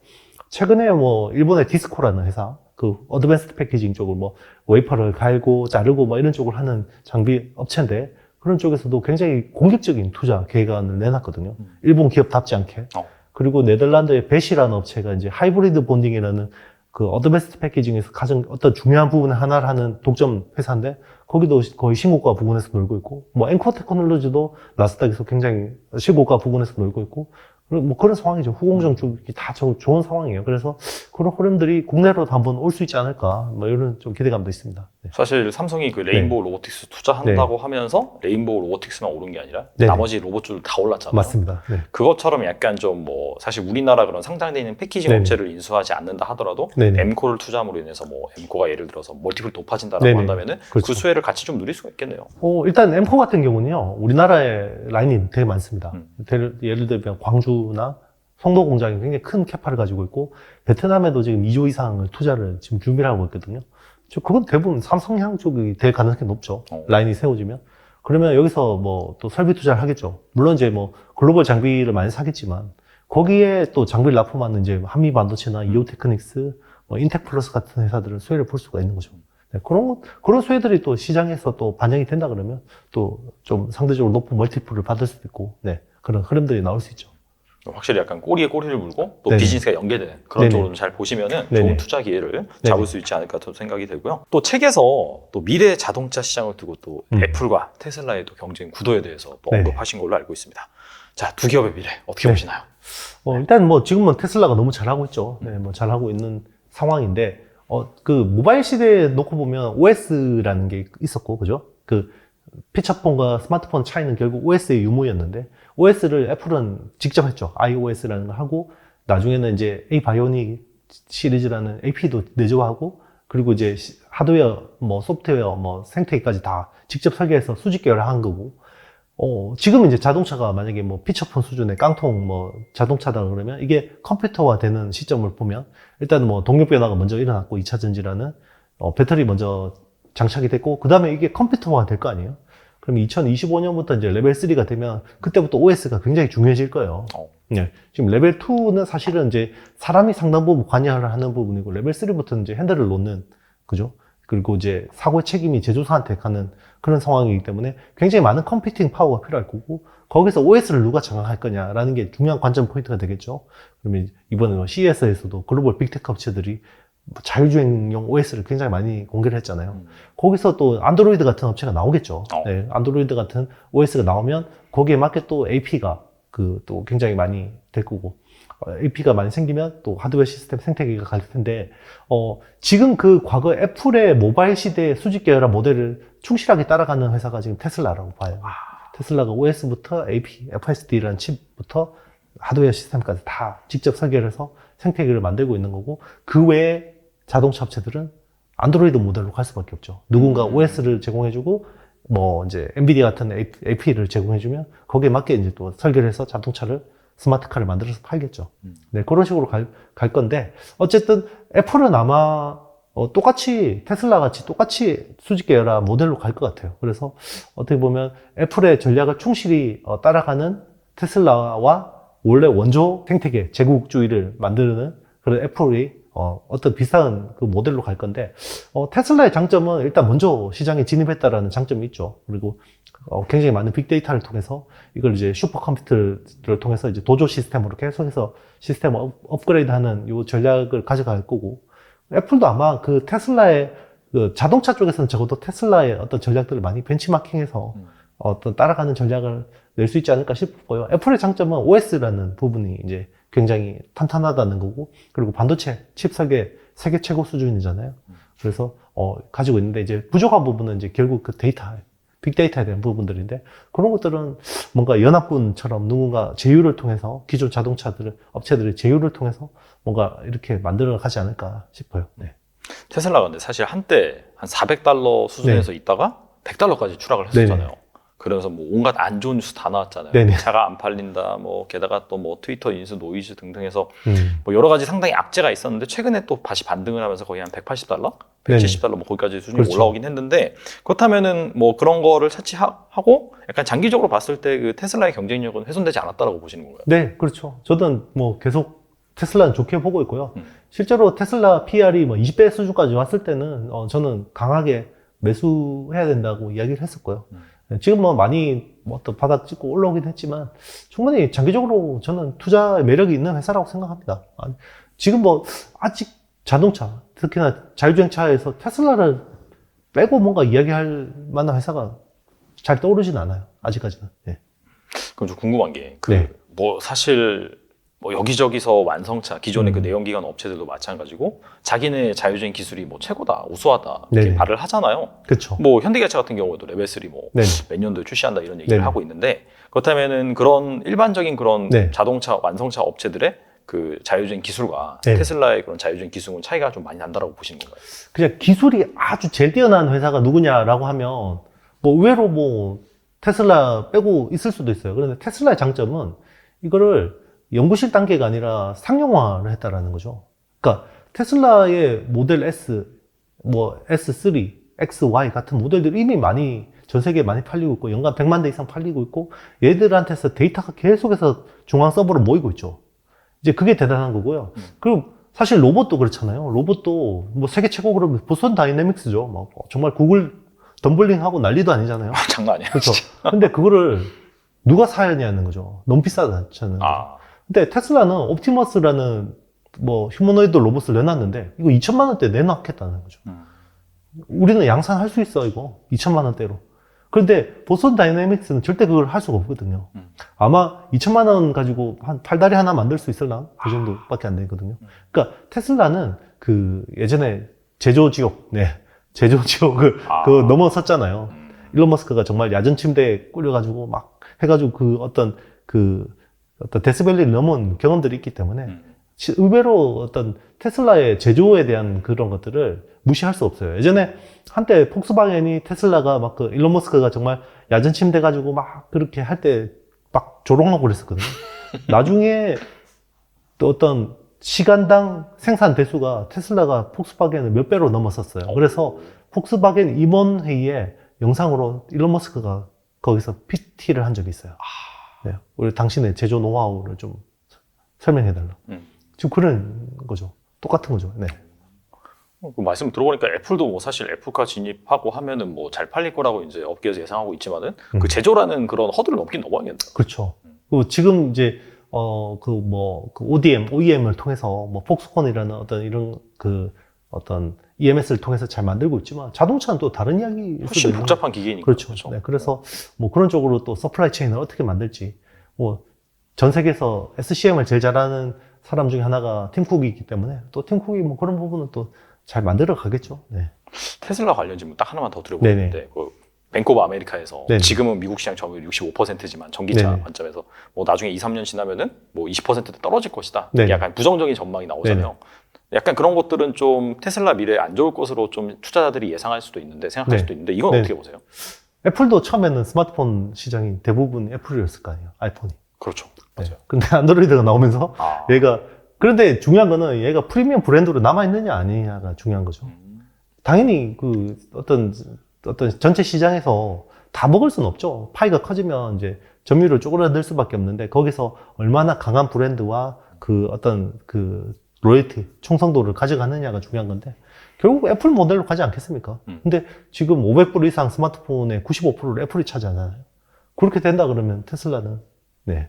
최근에 뭐 일본의 디스코라는 회사, 그 어드밴스드 패키징 쪽을 뭐 웨이퍼를 갈고 자르고 뭐 이런 쪽을 하는 장비 업체인데, 그런 쪽에서도 굉장히 공격적인 투자 계획안을 내놨거든요. 일본 기업답지 않게. 그리고 네덜란드의 베시라는 업체가 이제 하이브리드 본딩이라는 그 어드밴스드 패키징에서 가장 어떤 중요한 부분의 하나를 하는 독점 회사인데, 거기도 거의 신고가 부근에서 놀고 있고, 뭐 엠코 테크놀로지도 나스닥에서 굉장히 신고가 부근에서 놀고 있고, 뭐 그런 상황이죠. 후공정 쪽이 다 좋은 상황이에요. 그래서 그런 흐름들이 국내로도 한번 올 수 있지 않을까, 뭐 이런 좀 기대감도 있습니다. 네. 사실 삼성이 그 레인보우 로보틱스 투자한다고 하면서 레인보우 로보틱스만 오른 게 아니라 나머지 로봇주들 다 올랐잖아요. 맞습니다. 네. 그것처럼 약간 좀 뭐 사실 우리나라 그런 상장되어 있는 패키징 업체를 인수하지 않는다 하더라도 엠코를 투자함으로 인해서 뭐 엠코가 예를 들어서 멀티플 높아진다라고 한다면은 그렇죠. 그 수혜를 같이 좀 누릴 수가 있겠네요. 일단 엠코 같은 경우는요, 우리나라에 라인이 되게 많습니다. 예를 들면 광주나 송도 공장이 굉장히 큰 캐파를 가지고 있고, 베트남에도 지금 2조 이상을 투자를 지금 준비를 하고 있거든요. 그건 대부분 삼성향 쪽이 될 가능성이 높죠. 라인이 세워지면. 그러면 여기서 뭐 또 설비 투자를 하겠죠. 물론 이제 뭐 글로벌 장비를 많이 사겠지만, 거기에 또 장비를 납품하는 이제 한미반도체나 이오테크닉스, 뭐 인텍플러스 같은 회사들은 수혜를 볼 수가 있는 거죠. 네, 그런 수혜들이 또 시장에서 또 반영이 된다 그러면 또 좀 상대적으로 높은 멀티플을 받을 수도 있고, 네, 그런 흐름들이 나올 수 있죠. 확실히 약간 꼬리에 꼬리를 물고 또 네네. 비즈니스가 연계되는 그런 네네. 쪽으로 잘 보시면은 네네. 좋은 투자 기회를 잡을 네네. 수 있지 않을까 또 생각이 되고요. 또 책에서 또 미래 자동차 시장을 두고 또 애플과 테슬라의 또 경쟁 구도에 대해서 또 네네. 언급하신 걸로 알고 있습니다. 자, 두 기업의 미래 어떻게 네. 보시나요? 일단 뭐 지금은 테슬라가 너무 잘하고 있죠. 네, 뭐 잘하고 있는 상황인데, 그 모바일 시대에 놓고 보면 OS라는 게 있었고, 그죠? 그 피처폰과 스마트폰 차이는 결국 OS의 유무였는데, OS를 애플은 직접 했죠. iOS라는 걸 하고, 나중에는 이제 A-바이오닉 시리즈라는 AP도 내조하고, 그리고 이제 하드웨어, 뭐 소프트웨어, 뭐 생태계까지 다 직접 설계해서 수직 계열화한 거고, 지금 이제 자동차가 만약에 뭐 피처폰 수준의 깡통 뭐 자동차다 그러면 이게 컴퓨터화 되는 시점을 보면 일단 뭐 동력 변화가 먼저 일어났고 2차 전지라는 배터리 먼저 장착이 됐고 그 다음에 이게 컴퓨터화 될 거 아니에요? 그럼 2025년부터 이제 레벨 3가 되면 그때부터 OS가 굉장히 중요해질 거예요. 네. 지금 레벨 2는 사실은 이제 사람이 상당 부분 관여를 하는 부분이고 레벨 3부터는 이제 핸들을 놓는, 그죠? 그리고 이제 사고의 책임이 제조사한테 가는 그런 상황이기 때문에 굉장히 많은 컴퓨팅 파워가 필요할 거고 거기서 OS를 누가 장악할 거냐라는 게 중요한 관전 포인트가 되겠죠. 그러면 이번에 CES에서도 글로벌 빅테크 업체들이 자율주행용 OS를 굉장히 많이 공개를 했잖아요. 거기서 또 안드로이드 같은 업체가 나오겠죠. 네, 안드로이드 같은 OS가 나오면 거기에 맞게 또 AP가 또 굉장히 많이 될 거고 AP가 많이 생기면 또 하드웨어 시스템 생태계가 갈 텐데 지금 그 과거 애플의 모바일 시대의 수직 계열화 모델을 충실하게 따라가는 회사가 지금 테슬라라고 봐요. 테슬라가 OS부터 AP, FSD라는 칩부터 하드웨어 시스템까지 다 직접 설계를 해서 생태계를 만들고 있는 거고 그 외에 자동차 업체들은 안드로이드 모델로 갈 수밖에 없죠. 누군가 OS를 제공해주고 뭐 이제 엔비디아 같은 AP를 제공해주면 거기에 맞게 이제 또 설계를 해서 자동차를 스마트카를 만들어서 팔겠죠. 네, 그런 식으로 갈 건데 어쨌든 애플은 아마 똑같이 테슬라 같이 똑같이 수직 계열화 모델로 갈 것 같아요. 그래서 어떻게 보면 애플의 전략을 충실히 따라가는 테슬라와 원래 원조 생태계 제국주의를 만드는 그런 애플이 어떤 비슷한 그 모델로 갈 건데 테슬라의 장점은 일단 먼저 시장에 진입했다라는 장점이 있죠. 그리고 굉장히 많은 빅데이터를 통해서 이걸 이제 슈퍼컴퓨터를 통해서 이제 도조 시스템으로 계속해서 시스템을 업그레이드하는 이 전략을 가져갈 거고 애플도 아마 그 테슬라의 그 자동차 쪽에서는 적어도 테슬라의 어떤 전략들을 많이 벤치마킹해서 어떤 따라가는 전략을 낼 수 있지 않을까 싶고요. 애플의 장점은 OS라는 부분이 이제 굉장히 탄탄하다는 거고 그리고 반도체 칩 설계 세계 최고 수준이잖아요. 그래서 가지고 있는데 이제 부족한 부분은 이제 결국 그 빅데이터에 대한 부분들인데 그런 것들은 뭔가 연합군처럼 누군가 제휴를 통해서 기존 업체들의 제휴를 통해서 뭔가 이렇게 만들어 가지 않을까 싶어요. 네. 테슬라가 근데 사실 한때 한 $400 수준에서 있다가 $100까지 추락을 했었잖아요. 네네. 그래서 뭐 온갖 안 좋은 뉴스 다 나왔잖아요. 네네. 차가 안 팔린다, 뭐 게다가 또 뭐 트위터 인수 노이즈 등등해서 뭐 여러 가지 상당히 악재가 있었는데 최근에 또 다시 반등을 하면서 거의 한 $180, $170 뭐 거기까지 수준이 그렇죠. 올라오긴 했는데 그렇다면은 뭐 그런 거를 차치하고 약간 장기적으로 봤을 때 그 테슬라의 경쟁력은 훼손되지 않았다라고 보시는 건가요? 네, 그렇죠. 저는 뭐 계속 테슬라는 좋게 보고 있고요. 실제로 테슬라 PR이 뭐 20배 수준까지 왔을 때는 저는 강하게 매수해야 된다고 이야기를 했었고요. 지금 뭐 많이 또 바닥 찍고 올라오긴 했지만 충분히 장기적으로 저는 투자 매력이 있는 회사라고 생각합니다. 지금 뭐 아직 자동차, 특히나 자율주행차에서 테슬라를 빼고 뭔가 이야기할 만한 회사가 잘 떠오르진 않아요. 아직까지는. 네. 그럼 좀 궁금한 게 네. 뭐 사실 뭐 여기저기서 완성차 기존의 그 내연기관 업체들도 마찬가지고 자기네 자율주행 기술이 뭐 최고다 우수하다 이렇게 네네. 말을 하잖아요. 그렇죠. 뭐 현대기아차 같은 경우에도 레벨 3 뭐 몇 년도에 출시한다 이런 얘기를 네네. 하고 있는데 그렇다면은 그런 일반적인 그런 네. 자동차 완성차 업체들의 그 자율주행 기술과 네. 테슬라의 그런 자율주행 기술은 차이가 좀 많이 난다라고 보시는 건가요? 그냥 기술이 아주 제일 뛰어난 회사가 누구냐라고 하면 뭐 의외로 뭐 테슬라 빼고 있을 수도 있어요. 그런데 테슬라의 장점은 이거를 연구실 단계가 아니라 상용화를 했다라는 거죠. 그러니까 테슬라의 모델 S, 뭐 S3, XY 같은 모델들이 이미 많이 전 세계에 많이 팔리고 있고 연간 100만 대 이상 팔리고 있고 얘들한테서 데이터가 계속해서 중앙 서버로 모이고 있죠. 이제 그게 대단한 거고요. 그럼 사실 로봇도 그렇잖아요. 로봇도 뭐 세계 최고 그러면 보스턴 다이내믹스죠. 막 정말 구글 덤블링하고 난리도 아니잖아요. 장난 아니야. 그렇죠. 근데 그거를 누가 사야냐는 거죠. 너무 비싸다는 거죠. 근데 테슬라는 옵티머스라는 뭐 휴머노이드 로봇을 내놨는데 이거 2천만 원대 내놨겠다는 거죠. 우리는 양산할 수 있어 이거 2천만 원대로. 그런데 보스턴 다이내믹스는 절대 그걸 할 수가 없거든요. 아마 2천만 원 가지고 한 팔다리 하나 만들 수 있을나? 그 정도밖에 안 되거든요. 그러니까 테슬라는 그 예전에 제조지옥, 제조지옥을 그 넘어섰잖아요. 일론 머스크가 정말 야전 침대에 꿀려가지고 막 해가지고 그 어떤 데스밸리를 넘은 경험들이 있기 때문에 의외로 어떤 테슬라의 제조에 대한 그런 것들을 무시할 수 없어요. 예전에 한때 폭스바겐이 테슬라가 막 그 일론 머스크가 정말 야전 침대 가지고 막 그렇게 할 때 막 조롱하고 그랬었거든요. 나중에 또 어떤 시간당 생산 대수가 테슬라가 폭스바겐을 몇 배로 넘었었어요. 그래서 폭스바겐 임원회의에 영상으로 일론 머스크가 거기서 PT를 한 적이 있어요. 네, 우리 당신의 제조 노하우를 좀 설명해달라. 지금 그런 거죠. 똑같은 거죠. 네. 그 말씀 들어보니까 애플도 뭐 사실 애플카 진입하고 하면은 뭐 잘 팔릴 거라고 이제 업계에서 예상하고 있지만은 그 제조라는 그런 허들을 넘긴 넘어야겠네요. 그렇죠. 지금 이제 ODM, OEM을 통해서 뭐 폭스콘이라는 어떤 이런 어떤 EMS를 통해서 잘 만들고 있지만 자동차는 또 다른 이야기일 수도 훨씬 있는 복잡한 기계니까. 그렇죠. 네, 그래서 뭐 그런 쪽으로 또 서플라이 체인을 어떻게 만들지 뭐 전 세계에서 SCM을 제일 잘하는 사람 중에 하나가 팀 쿡이기 때문에 또 팀 쿡이 뭐 그런 부분은 또 잘 만들어 가겠죠. 네. 테슬라 관련 질문 딱 하나만 더 드려보는데 그 뱅크 오브 아메리카에서 네네. 지금은 미국 시장 점유율 65%지만 전기차 네네. 관점에서 뭐 나중에 2, 3년 지나면은 뭐 20%대 떨어질 것이다. 네네. 약간 부정적인 전망이 나오잖아요. 약간 그런 것들은 좀 테슬라 미래에 안 좋을 것으로 좀 투자자들이 예상할 수도 있는데 생각할 네. 수도 있는데 이건 네. 어떻게 보세요? 애플도 처음에는 스마트폰 시장이 대부분 애플이었을 거 아니에요. 아이폰이. 그렇죠. 맞아요. 네. 근데 안드로이드가 나오면서 그런데 중요한 거는 얘가 프리미엄 브랜드로 남아있느냐 아니냐가 중요한 거죠. 당연히 그 어떤 전체 시장에서 다 먹을 수는 없죠. 파이가 커지면 이제 점유율을 쪼그라들 수밖에 없는데 거기서 얼마나 강한 브랜드와 그 어떤 그 로열티, 충성도를 가져가느냐가 중요한 건데 결국 애플 모델로 가지 않겠습니까? 근데 지금 500불 이상 스마트폰의 95%를 애플이 차지하잖아요. 그렇게 된다 그러면 테슬라는 네.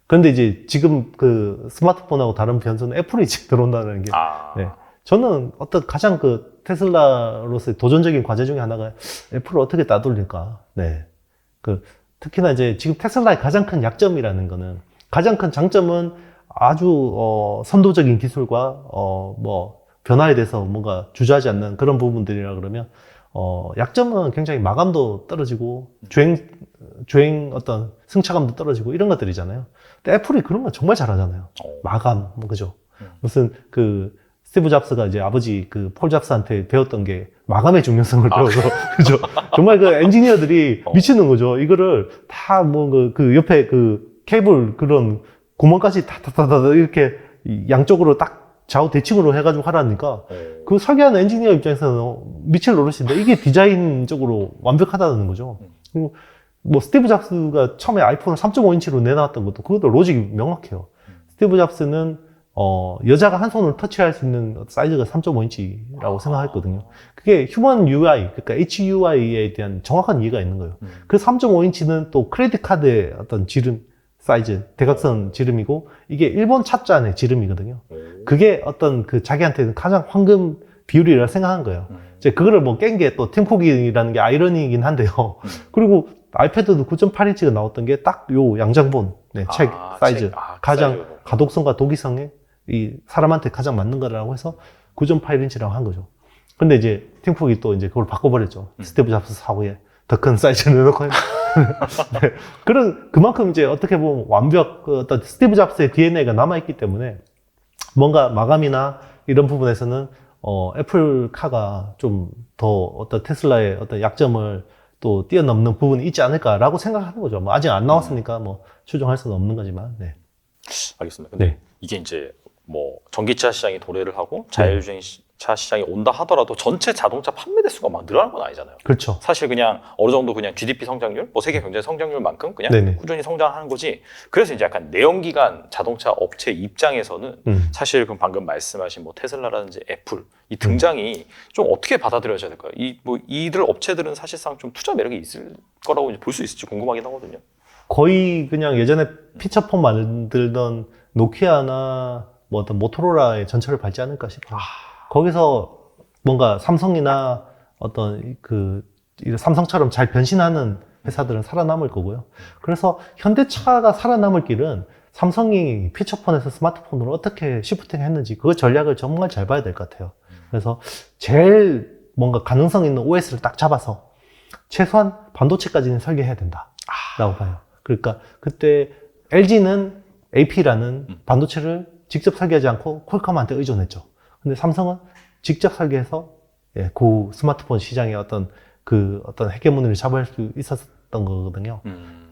그런데 이제 지금 그 스마트폰하고 다른 변수는 애플이 이제 들어온다는 게 네. 저는 어떤 가장 그 테슬라로서의 도전적인 과제 중에 하나가 애플을 어떻게 따돌릴까. 네. 특히나 이제 지금 테슬라의 가장 큰 약점이라는 거는 가장 큰 장점은 아주 선도적인 기술과 변화에 대해서 뭔가 주저하지 않는 그런 부분들이라 그러면 약점은 굉장히 마감도 떨어지고 주행 어떤 승차감도 떨어지고 이런 것들이잖아요. 근데 애플이 그런 거 정말 잘하잖아요. 마감, 그죠? 무슨 스티브 잡스가 이제 아버지 폴 잡스한테 배웠던 게 마감의 중요성을 배워서, 그죠? 정말 그 엔지니어들이 미치는 거죠. 이거를 다 옆에 케이블 그런 구멍까지 다다다다 이렇게 양쪽으로 딱 좌우 대칭으로 해가지고 하라니까 그 설계하는 엔지니어 입장에서는 미칠 노릇인데 이게 디자인적으로 완벽하다는 거죠. 그리고 뭐 스티브 잡스가 처음에 아이폰을 3.5인치로 내놨던 것도 그것도 로직이 명확해요. 스티브 잡스는 여자가 한 손으로 터치할 수 있는 사이즈가 3.5인치라고 생각했거든요. 그게 휴먼 UI, 그러니까 HUI에 대한 정확한 이해가 있는 거예요. 그 3.5인치는 또 크레딧 카드의 어떤 지름 사이즈, 대각선 지름이고 이게 일본 찻잔의 지름이거든요. 그게 어떤 자기한테는 가장 황금 비율이라고 생각한 거예요. 이제 그거를 뭐 깬 게 또 팀쿡이라는 게 아이러니이긴 한데요. 그리고 아이패드도 9.8인치가 나왔던 게 딱 요 양장본 책 사이즈, 가장 가독성과 도기성에 이 사람한테 가장 맞는 거라고 해서 9.8인치라고 한 거죠. 근데 이제 팀쿡이 또 이제 그걸 바꿔버렸죠. 스티브 잡스 사후에 더 큰 사이즈를 넣고. 네. 그만큼 이제 어떻게 보면 어떤 스티브 잡스의 DNA가 남아있기 때문에 뭔가 마감이나 이런 부분에서는 애플카가 좀 더 어떤 테슬라의 어떤 약점을 또 뛰어넘는 부분이 있지 않을까라고 생각하는 거죠. 뭐 아직 안 나왔으니까 뭐 추정할 수는 없는 거지만. 네. 알겠습니다. 근데 이게 이제 뭐 전기차 시장이 도래를 하고 자율주행 시장이 온다 하더라도 전체 자동차 판매 대수가 막 늘어난 건 아니잖아요. 그렇죠. 사실 그냥 어느 정도 그냥 GDP 성장률, 뭐 세계 경제 성장률만큼 그냥 네네. 꾸준히 성장하는 거지. 그래서 이제 약간 내연기관 자동차 업체 입장에서는 사실 그럼 방금 말씀하신 뭐 테슬라라든지 애플 이 등장이 좀 어떻게 받아들여져야 될까요? 이들 업체들은 사실상 좀 투자 매력이 있을 거라고 볼 수 있을지 궁금하긴 하거든요. 거의 그냥 예전에 피처폰 만들던 노키아나 뭐 어떤 모토로라의 전철을 밟지 않을까 싶어요. 거기서 뭔가 삼성이나 어떤 삼성처럼 잘 변신하는 회사들은 살아남을 거고요. 그래서 현대차가 살아남을 길은 삼성이 피처폰에서 스마트폰으로 어떻게 시프팅 했는지 그 전략을 정말 잘 봐야 될 것 같아요. 그래서 제일 뭔가 가능성 있는 OS를 딱 잡아서 최소한 반도체까지는 설계해야 된다라고 봐요. 그러니까 그때 LG는 AP라는 반도체를 직접 설계하지 않고 퀄컴한테 의존했죠. 근데 삼성은 직접 설계해서 그 스마트폰 시장의 어떤 헤게모니를 잡을 수 있었던 거거든요.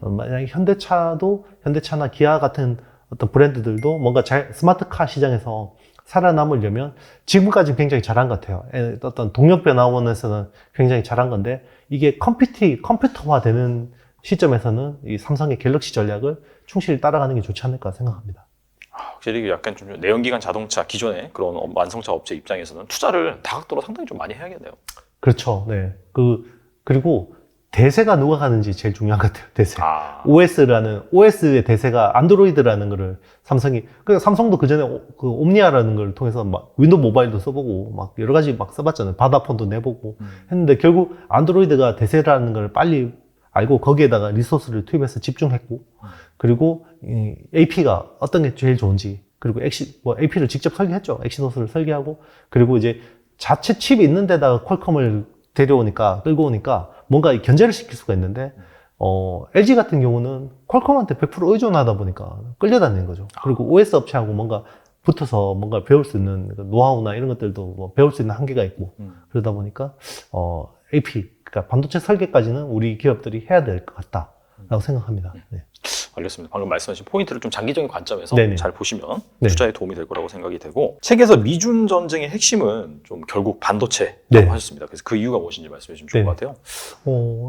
만약에 현대차나 기아 같은 어떤 브랜드들도 뭔가 스마트카 시장에서 살아남으려면 지금까지 굉장히 잘한 것 같아요. 어떤 동력 변화원에서는 굉장히 잘한 건데 이게 컴퓨터화 되는 시점에서는 이 삼성의 갤럭시 전략을 충실히 따라가는 게 좋지 않을까 생각합니다. 확실히 약간 좀 내연기관 자동차 기존의 그런 완성차 업체 입장에서는 투자를 다각도로 상당히 좀 많이 해야겠네요. 그렇죠. 네. 그리고 대세가 누가 가는지 제일 중요한 것 같아요. 대세. OS의 대세가 안드로이드라는 거를 그러니까 삼성도 그 전에 옴니아라는 걸 통해서 막 윈도우 모바일도 써보고 막 여러 가지 막 써봤잖아요. 바다폰도 내보고 했는데 결국 안드로이드가 대세라는 걸 빨리 알고 거기에다가 리소스를 투입해서 집중했고 그리고 AP가 어떤 게 제일 좋은지 그리고 AP를 직접 설계했죠. 엑시노스를 설계하고 그리고 이제 자체 칩이 있는 데다가 퀄컴을 끌고 오니까 뭔가 견제를 시킬 수가 있는데 LG 같은 경우는 퀄컴한테 100% 의존하다 보니까 끌려다니는 거죠. 그리고 OS 업체하고 뭔가 붙어서 뭔가 배울 수 있는 노하우나 이런 것들도 뭐 배울 수 있는 한계가 있고 그러다 보니까 AP 그러니까 반도체 설계까지는 우리 기업들이 해야 될 것 같다라고 생각합니다. 네. 알겠습니다. 방금 말씀하신 포인트를 좀 장기적인 관점에서 네네. 잘 보시면 네. 투자에 도움이 될 거라고 생각이 되고 책에서 미중 전쟁의 핵심은 좀 결국 반도체라고 네. 하셨습니다. 그래서 그 이유가 무엇인지 말씀해 주시면 좋을 것 같아요.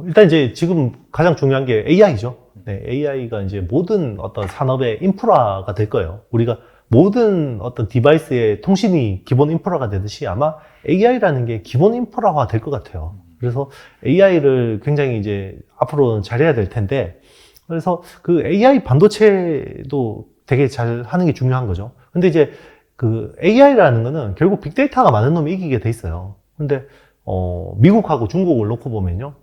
일단 이제 지금 가장 중요한 게 AI죠. 네, AI가 이제 모든 어떤 산업의 인프라가 될 거예요. 우리가 모든 어떤 디바이스의 통신이 기본 인프라가 되듯이 아마 AI라는 게 기본 인프라화 될 것 같아요. 그래서 AI를 굉장히 이제 앞으로는 잘해야 될 텐데 그래서 그 AI 반도체도 되게 잘 하는 게 중요한 거죠. 근데 이제 그 AI라는 거는 결국 빅데이터가 많은 놈이 이기게 돼 있어요. 근데 미국하고 중국을 놓고 보면요.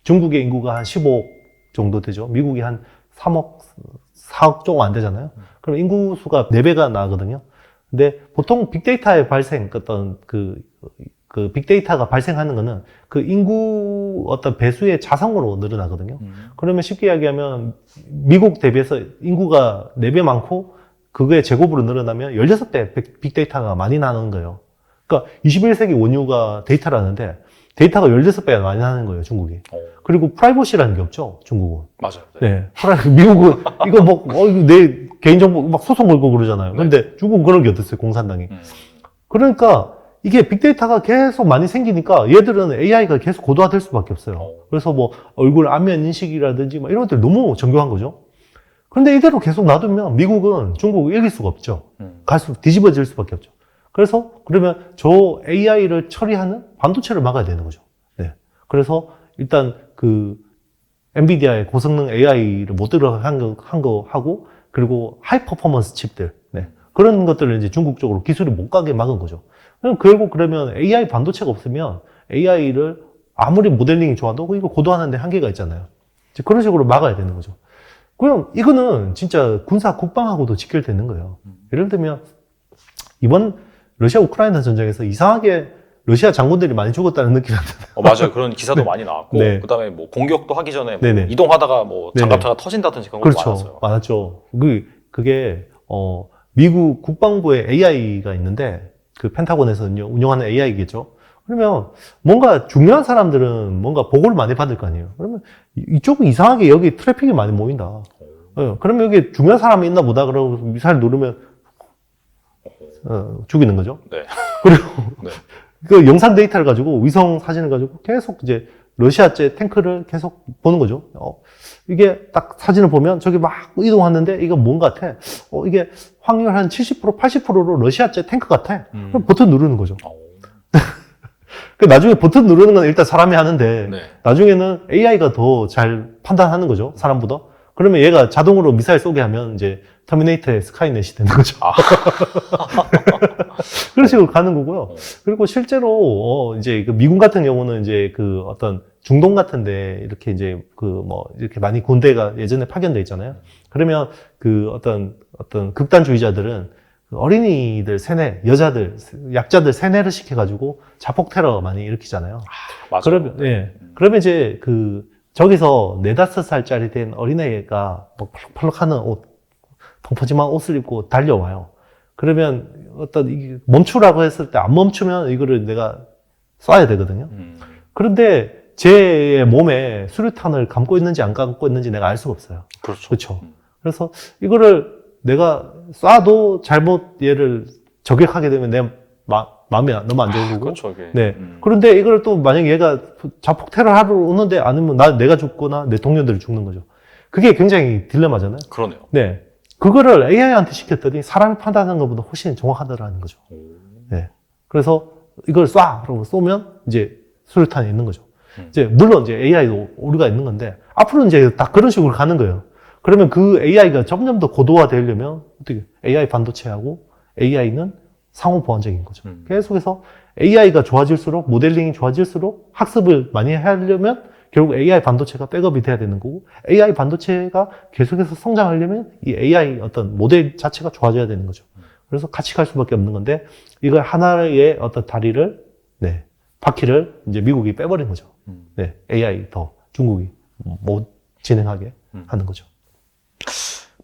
중국의 인구가 한 15억 정도 되죠. 미국이 한 3억, 4억 조금 안 되잖아요. 그럼 인구 수가 4배가 나거든요. 근데 보통 빅데이터의 발생, 그 빅데이터가 발생하는 거는 그 인구 어떤 배수의 자성으로 늘어나거든요. 그러면 쉽게 이야기하면 미국 대비해서 인구가 4배 많고 그거의 제곱으로 늘어나면 16배 빅데이터가 많이 나는 거예요. 그러니까 21세기 원유가 데이터라는데 데이터가 16배가 많이 나는 거예요, 중국이. 그리고 프라이버시라는 게 없죠, 중국은. 맞아요. 네. 미국은 이거 뭐, 내 개인정보 막 소송 걸고 그러잖아요. 근데 중국은 그런 게 어땠어요, 공산당이. 그러니까 이게 빅데이터가 계속 많이 생기니까 얘들은 AI가 계속 고도화될 수밖에 없어요. 그래서 뭐 얼굴 안면 인식이라든지 뭐 이런 것들 너무 정교한 거죠. 그런데 이대로 계속 놔두면 미국은 중국을 이길 수가 없죠. 갈수록 뒤집어질 수밖에 없죠. 그래서 그러면 저 AI를 처리하는 반도체를 막아야 되는 거죠. 네. 그래서 일단 그 엔비디아의 고성능 AI를 못 들어간 거 하고 그리고 하이 퍼포먼스 칩들 그런 것들을 이제 중국 쪽으로 기술이 못 가게 막은 거죠. 결국 그러면 AI 반도체가 없으면 AI를 아무리 모델링이 좋아도 이거 고도화하는데 한계가 있잖아요. 그런 식으로 막아야 되는 거죠. 그럼 이거는 진짜 군사 국방하고도 직결되는 거예요. 예를 들면 이번 러시아 우크라이나 전쟁에서 이상하게 러시아 장군들이 많이 죽었다는 느낌이 든다. 맞아요. 그런 기사도 많이 나왔고 네. 그다음에 뭐 공격도 하기 전에 뭐 네네. 이동하다가 뭐 장갑차가 터진다든지 그런 것도 그렇죠. 많았어요. 많았죠. 그게 미국 국방부에 AI가 있는데 그 펜타곤에서 운영하는 AI겠죠. 그러면 뭔가 중요한 사람들은 뭔가 보고를 많이 받을 거 아니에요. 그러면 이쪽은 이상하게 여기 트래픽이 많이 모인다. 그러면 여기 중요한 사람이 있나 보다 그러고 미사일 누르면 죽이는 거죠. 네. 그리고 네. 그 영상 데이터를 가지고 위성 사진을 가지고 계속 이제 러시아제 탱크를 계속 보는 거죠. 이게 딱 사진을 보면 저기 막 이동하는데 이거 뭔 같아? 이게 확률 한 70%, 80%로 러시아제 탱크 같아. 그럼 버튼 누르는 거죠. 그 나중에 버튼 누르는 건 일단 사람이 하는데 네. 나중에는 AI가 더 잘 판단하는 거죠. 사람보다. 그러면 얘가 자동으로 미사일 쏘게 하면 이제 터미네이터의 스카이넷이 되는 거죠. 그런 식으로 가는 거고요. 그리고 실제로 이제 그 미군 같은 경우는 이제 그 어떤 중동 같은데 이렇게 이제 그 뭐 이렇게 많이 군대가 예전에 파견돼 있잖아요. 그러면 그 어떤 극단주의자들은 그 어린이들 세뇌, 여자들, 약자들 세뇌를 시켜가지고 자폭 테러 많이 일으키잖아요. 맞아요. 그러면 그러면 이제 그 저기서 4-5살짜리 된 어린애가 막 펄럭펄럭하는 옷, 펑퍼짐한 옷을 입고 달려와요. 그러면 이게 멈추라고 했을 때 안 멈추면 이거를 내가 쏴야 되거든요. 그런데 제 몸에 수류탄을 감고 있는지 안 감고 있는지 내가 알 수가 없어요. 그렇죠. 그래서 이거를 내가 쏴도 잘못 얘를 저격하게 되면 내 마음이 너무 안 좋은 거고. 그렇죠, 이게. 네. 그런데 이걸 또 만약에 얘가 자폭 테러를 하러 오는데 아니면 내가 죽거나 내 동료들이 죽는 거죠. 그게 굉장히 딜레마잖아요. 그러네요. 네. 그거를 AI한테 시켰더니 사람이 판단하는 것보다 훨씬 정확하더라는 거죠. 네. 그래서 이걸 쏴! 그러고 쏘면 이제 수류탄이 있는 거죠. 이제 물론 이제 AI도 오류가 있는 건데 앞으로 이제 딱 그런 식으로 가는 거예요. 그러면 그 AI가 점점 더 고도화 되려면 어떻게 AI 반도체하고 AI는 상호 보완적인 거죠. 계속해서 AI가 좋아질수록 모델링이 좋아질수록 학습을 많이 하려면 결국 AI 반도체가 백업이 돼야 되는 거고 AI 반도체가 계속해서 성장하려면 이 AI 어떤 모델 자체가 좋아져야 되는 거죠. 그래서 같이 갈 수밖에 없는 건데 이걸 하나의 어떤 다리를 바퀴를 이제 미국이 빼버린 거죠. AI 더 중국이 못 진행하게 하는 거죠.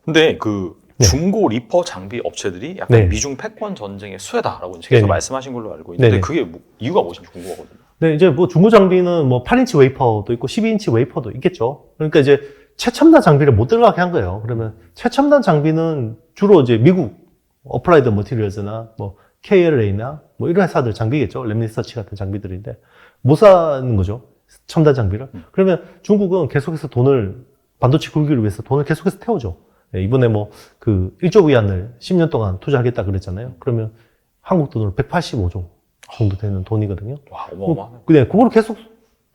근데 그 중고 리퍼 장비 업체들이 약간 미중 패권 전쟁의 수혜다라고 계속 말씀하신 걸로 알고 있는데 그게 뭐 이유가 무엇인지 궁금하거든요. 네, 이제 뭐 중고 장비는 뭐 8인치 웨이퍼도 있고 12인치 웨이퍼도 있겠죠. 그러니까 이제 최첨단 장비를 못 들어가게 한 거예요. 그러면 최첨단 장비는 주로 이제 미국 어플라이드 머티리얼즈나 뭐 KLA나 뭐 이런 회사들 장비겠죠. 랩리서치 같은 장비들인데 못 사는 거죠. 첨단 장비를. 그러면 중국은 계속해서 반도체 굴기를 위해서 돈을 계속해서 태우죠. 네, 이번에 뭐 그 1조 위안을 10년 동안 투자하겠다 그랬잖아요. 그러면 한국 돈으로 185조 정도 되는 돈이거든요. 와, 어마어마하네. 네, 그걸 계속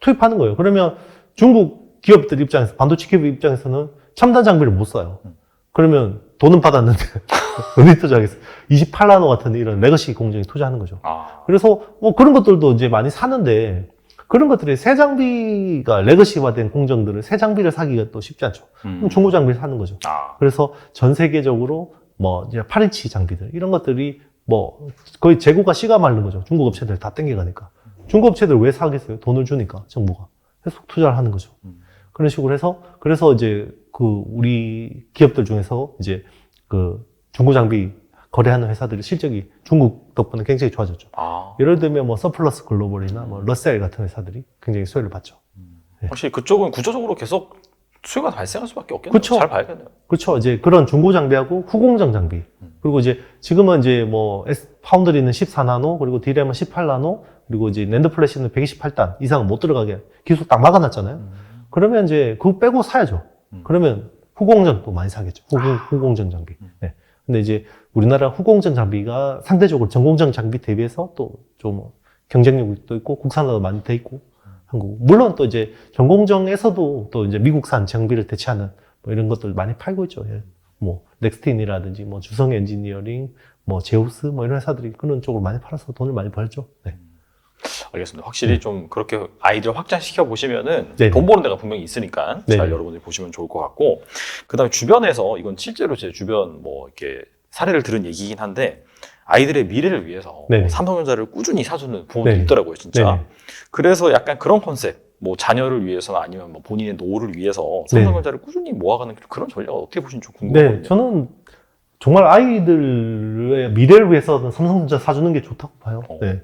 투입하는 거예요. 그러면 중국 기업들 입장에서, 반도체 기업 입장에서는 첨단 장비를 못 사요. 그러면 돈은 받았는데 어디 투자하겠어요? 28나노 같은 이런 레거시 공정에 투자하는 거죠. 그래서 뭐 그런 것들도 이제 많이 사는데 그런 것들이 새 장비가 레거시화된 공정들은 새 장비를 사기가 또 쉽지 않죠. 그럼 중고 장비를 사는 거죠. 그래서 전 세계적으로 뭐 이제 8인치 장비들 이런 것들이 뭐 거의 재고가 씨가 마른 거죠. 중국 업체들 다 땡겨가니까. 중국 업체들 왜 사겠어요? 돈을 주니까 정부가 계속 투자를 하는 거죠. 그런 식으로 해서 그래서 이제 그 우리 기업들 중에서 이제 그 중고 장비 거래하는 회사들의 실적이 중국 덕분에 굉장히 좋아졌죠. 예를 들면 뭐 서플러스 글로벌이나 뭐 러셀 같은 회사들이 굉장히 수혜를 받죠. 확실히 그쪽은 구조적으로 계속 수요가 발생할 수밖에 없겠네요. 그렇죠. 잘 봐야겠네요. 그렇죠. 이제 그런 중고 장비하고 후공정 장비. 그리고 이제 지금은 이제 뭐 파운드리는 14나노, 그리고 D램은 18나노, 그리고 이제 낸드 플래시는 128단 이상은 못 들어가게 기술 딱 막아놨잖아요. 그러면 이제 그거 빼고 사야죠. 그러면 후공정 또 많이 사겠죠. 후공정 장비. 네. 근데 이제 우리나라 후공정 장비가 상대적으로 전공정 장비 대비해서 또 좀 경쟁력도 있고 국산화도 많이 돼 있고 한 거고. 물론 또 이제 전공정에서도 또 이제 미국산 장비를 대체하는 뭐 이런 것들 많이 팔고 있죠. 예. 뭐 넥스틴이라든지 뭐 주성 엔지니어링, 뭐 제우스 뭐 이런 회사들이 그런 쪽으로 많이 팔아서 돈을 많이 벌죠. 네. 알겠습니다. 확실히 좀 그렇게 아이디어 확장시켜 보시면은 네네. 돈 버는 데가 분명히 있으니까 잘 네네. 여러분들이 보시면 좋을 것 같고, 그다음에 주변에서 이건 실제로 제 주변 뭐 이렇게 사례를 들은 얘기긴 한데 아이들의 미래를 위해서 네네. 삼성전자를 꾸준히 사주는 부모들이 네네. 있더라고요, 진짜. 네네. 그래서 약간 그런 컨셉, 뭐 자녀를 위해서나 아니면 뭐 본인의 노후를 위해서 삼성전자를 꾸준히 모아가는 그런 전략을 어떻게 보시는지 좀 궁금해요. 네, 저는 정말 아이들의 미래를 위해서는 삼성전자 사주는 게 좋다고 봐요. 네.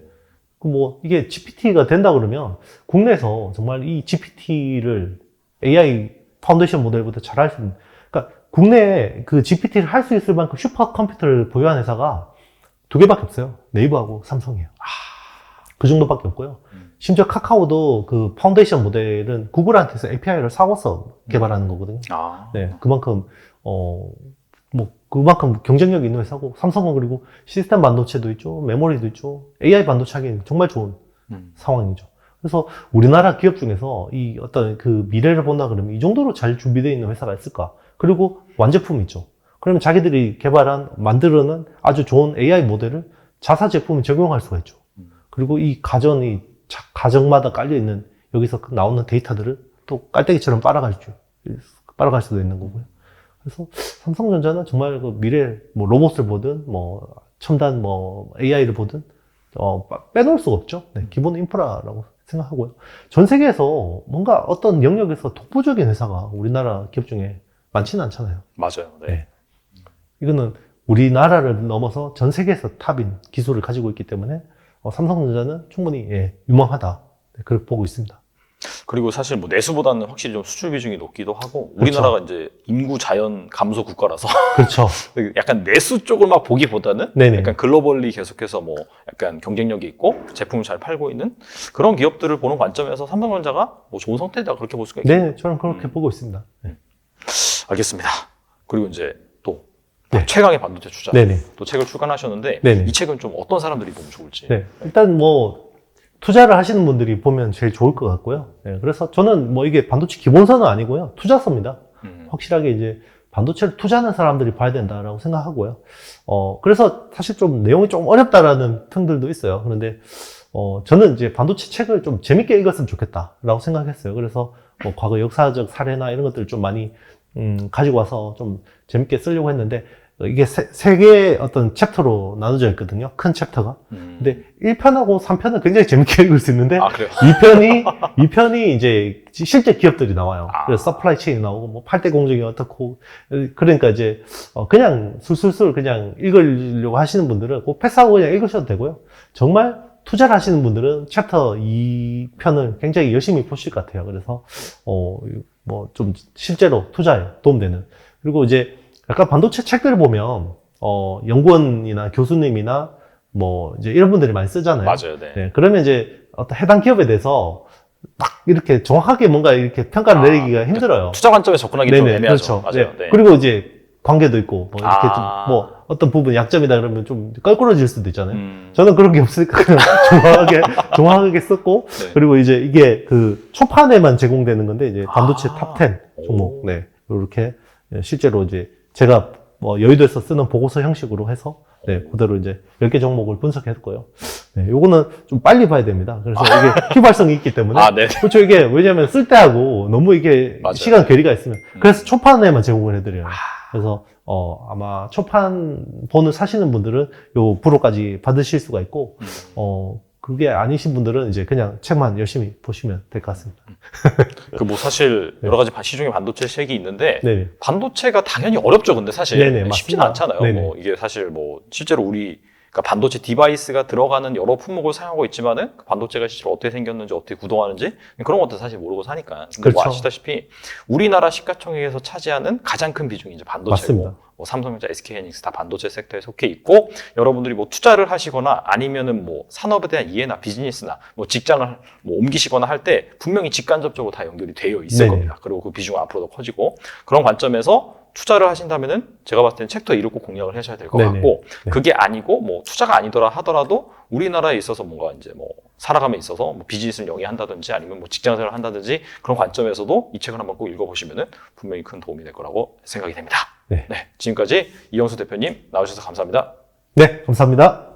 그 뭐 이게 GPT가 된다 그러면 국내에서 정말 이 GPT를 AI 파운데이션 모델보다 잘할 수 있는, 그러니까 국내에 그 GPT를 할 수 있을 만큼 슈퍼컴퓨터를 보유한 회사가 두 개밖에 없어요. 네이버하고 삼성이에요. 그 정도밖에 없고요. 심지어 카카오도 그 파운데이션 모델은 구글한테서 API를 사고서 개발하는 거거든요. 네, 그만큼 그만큼 경쟁력이 있는 회사고, 삼성은 그리고 시스템 반도체도 있죠, 메모리도 있죠, AI 반도체 하기엔 정말 좋은 상황이죠. 그래서 우리나라 기업 중에서 이 어떤 그 미래를 본다 그러면 이 정도로 잘 준비되어 있는 회사가 있을까? 그리고 완제품이 있죠. 그러면 자기들이 만들어낸 아주 좋은 AI 모델을 자사 제품에 적용할 수가 있죠. 그리고 이 가정마다 깔려있는 여기서 나오는 데이터들을 또 깔때기처럼 빨아갈 수도 있는 거고요. 그래서 삼성전자는 정말 그 미래, 로봇을 보든, 첨단 AI를 보든, 빼놓을 수가 없죠. 네, 기본 인프라라고 생각하고요. 전 세계에서 뭔가 어떤 영역에서 독보적인 회사가 우리나라 기업 중에 많지는 않잖아요. 맞아요. 네. 네. 이거는 우리나라를 넘어서 전 세계에서 탑인 기술을 가지고 있기 때문에 삼성전자는 충분히 유망하다. 네, 그렇게 보고 있습니다. 그리고 사실 내수보다는 확실히 좀 수출 비중이 높기도 하고, 우리나라가 이제 인구 자연 감소 국가라서 그렇죠. 약간 내수 쪽을 막 보기보다는 네네. 약간 글로벌리 계속해서 약간 경쟁력이 있고 제품을 잘 팔고 있는 그런 기업들을 보는 관점에서 삼성전자가 좋은 선택이다, 그렇게 볼 수가 있겠네요. 네, 저는 그렇게 보고 있습니다. 네. 알겠습니다. 그리고 이제 또 네. 최강의 반도체 투자, 네네. 또 책을 출간하셨는데, 네네. 이 책은 좀 어떤 사람들이 보면 좋을지. 네, 일단 투자를 하시는 분들이 보면 제일 좋을 것 같고요. 네, 그래서 저는 이게 반도체 기본서는 아니고요. 투자서입니다. 확실하게 이제 반도체를 투자하는 사람들이 봐야 된다라고 생각하고요. 그래서 사실 좀 내용이 좀 어렵다라는 평들도 있어요. 그런데, 저는 이제 반도체 책을 좀 재밌게 읽었으면 좋겠다라고 생각했어요. 그래서 과거 역사적 사례나 이런 것들을 좀 많이, 가지고 와서 좀 재밌게 쓰려고 했는데, 이게 세 개의 어떤 챕터로 나눠져 있거든요. 큰 챕터가. 근데 1편하고 3편은 굉장히 재밌게 읽을 수 있는데, 그래요? 2편이 이제 실제 기업들이 나와요. 그래서 서플라이 체인이 나오고, 8대 공정이 어떻고, 그러니까 이제, 그냥 술술술 그냥 읽으려고 하시는 분들은 꼭 패스하고 그냥 읽으셔도 되고요. 정말 투자를 하시는 분들은 챕터 2편을 굉장히 열심히 보실 것 같아요. 그래서, 좀 실제로 투자에 도움되는. 그리고 이제, 약간 반도체 책들을 보면, 연구원이나 교수님이나, 이제 이런 분들이 많이 쓰잖아요. 맞아요. 네. 네, 그러면 이제 어떤 해당 기업에 대해서 딱 이렇게 정확하게 뭔가 이렇게 평가를 내리기가 힘들어요. 투자 관점에 접근하기 좀 애매하죠. 그렇죠. 맞아요. 네. 네. 그리고 이제 관계도 있고, 이렇게 어떤 부분 약점이다 그러면 좀 껄끄러질 수도 있잖아요. 저는 그런 게 없으니까 그냥 정확하게 썼고, 네. 그리고 이제 이게 그 초판에만 제공되는 건데, 이제 반도체 탑 10 종목, 네. 이렇게 실제로 이제 제가 여의도에서 쓰는 보고서 형식으로 해서, 네, 그대로 이제 10개 종목을 분석했고요. 네, 요거는 좀 빨리 봐야 됩니다. 그래서 이게 휘발성이 있기 때문에. 네. 그렇죠. 이게 왜냐면 쓸 때하고 너무 이게 맞아요. 시간 괴리가 있으면. 그래서 초판에만 제공을 해드려요. 그래서, 아마 초판본을 사시는 분들은 요 부로까지 받으실 수가 있고, 그게 아니신 분들은 이제 그냥 책만 열심히 보시면 될 것 같습니다. 사실 여러 가지 시중에 반도체 책이 있는데, 네네. 반도체가 당연히 어렵죠. 근데 사실 네네, 쉽지는 맞습니다. 않잖아요. 네네. 이게 사실 실제로 그러니까 반도체 디바이스가 들어가는 여러 품목을 사용하고 있지만은 그 반도체가 실제로 어떻게 생겼는지, 어떻게 구동하는지 그런 것도 사실 모르고 사니까. 근데 그렇죠. 아시다시피 우리나라 시가총액에서 차지하는 가장 큰 비중이 이제 반도체고, 맞습니다. 삼성전자, SK하이닉스 다 반도체 섹터에 속해 있고, 여러분들이 투자를 하시거나 아니면은 산업에 대한 이해나 비즈니스나 직장을 옮기시거나 할 때 분명히 직간접적으로 다 연결이 되어 있을 네네. 겁니다. 그리고 그 비중은 앞으로 더 커지고, 그런 관점에서 투자를 하신다면은 제가 봤을 때는 챕터 2를 꼭 공략을 하셔야 될 것 네네. 같고, 네. 그게 아니고 투자가 아니더라 하더라도 우리나라에 있어서 뭔가 이제 살아감에 있어서 비즈니스를 영위한다든지 아니면 직장생활을 한다든지 그런 관점에서도 이 책을 한번 꼭 읽어보시면은 분명히 큰 도움이 될 거라고 생각이 됩니다. 네. 지금까지 이영수 대표님 나오셔서 감사합니다. 네, 감사합니다.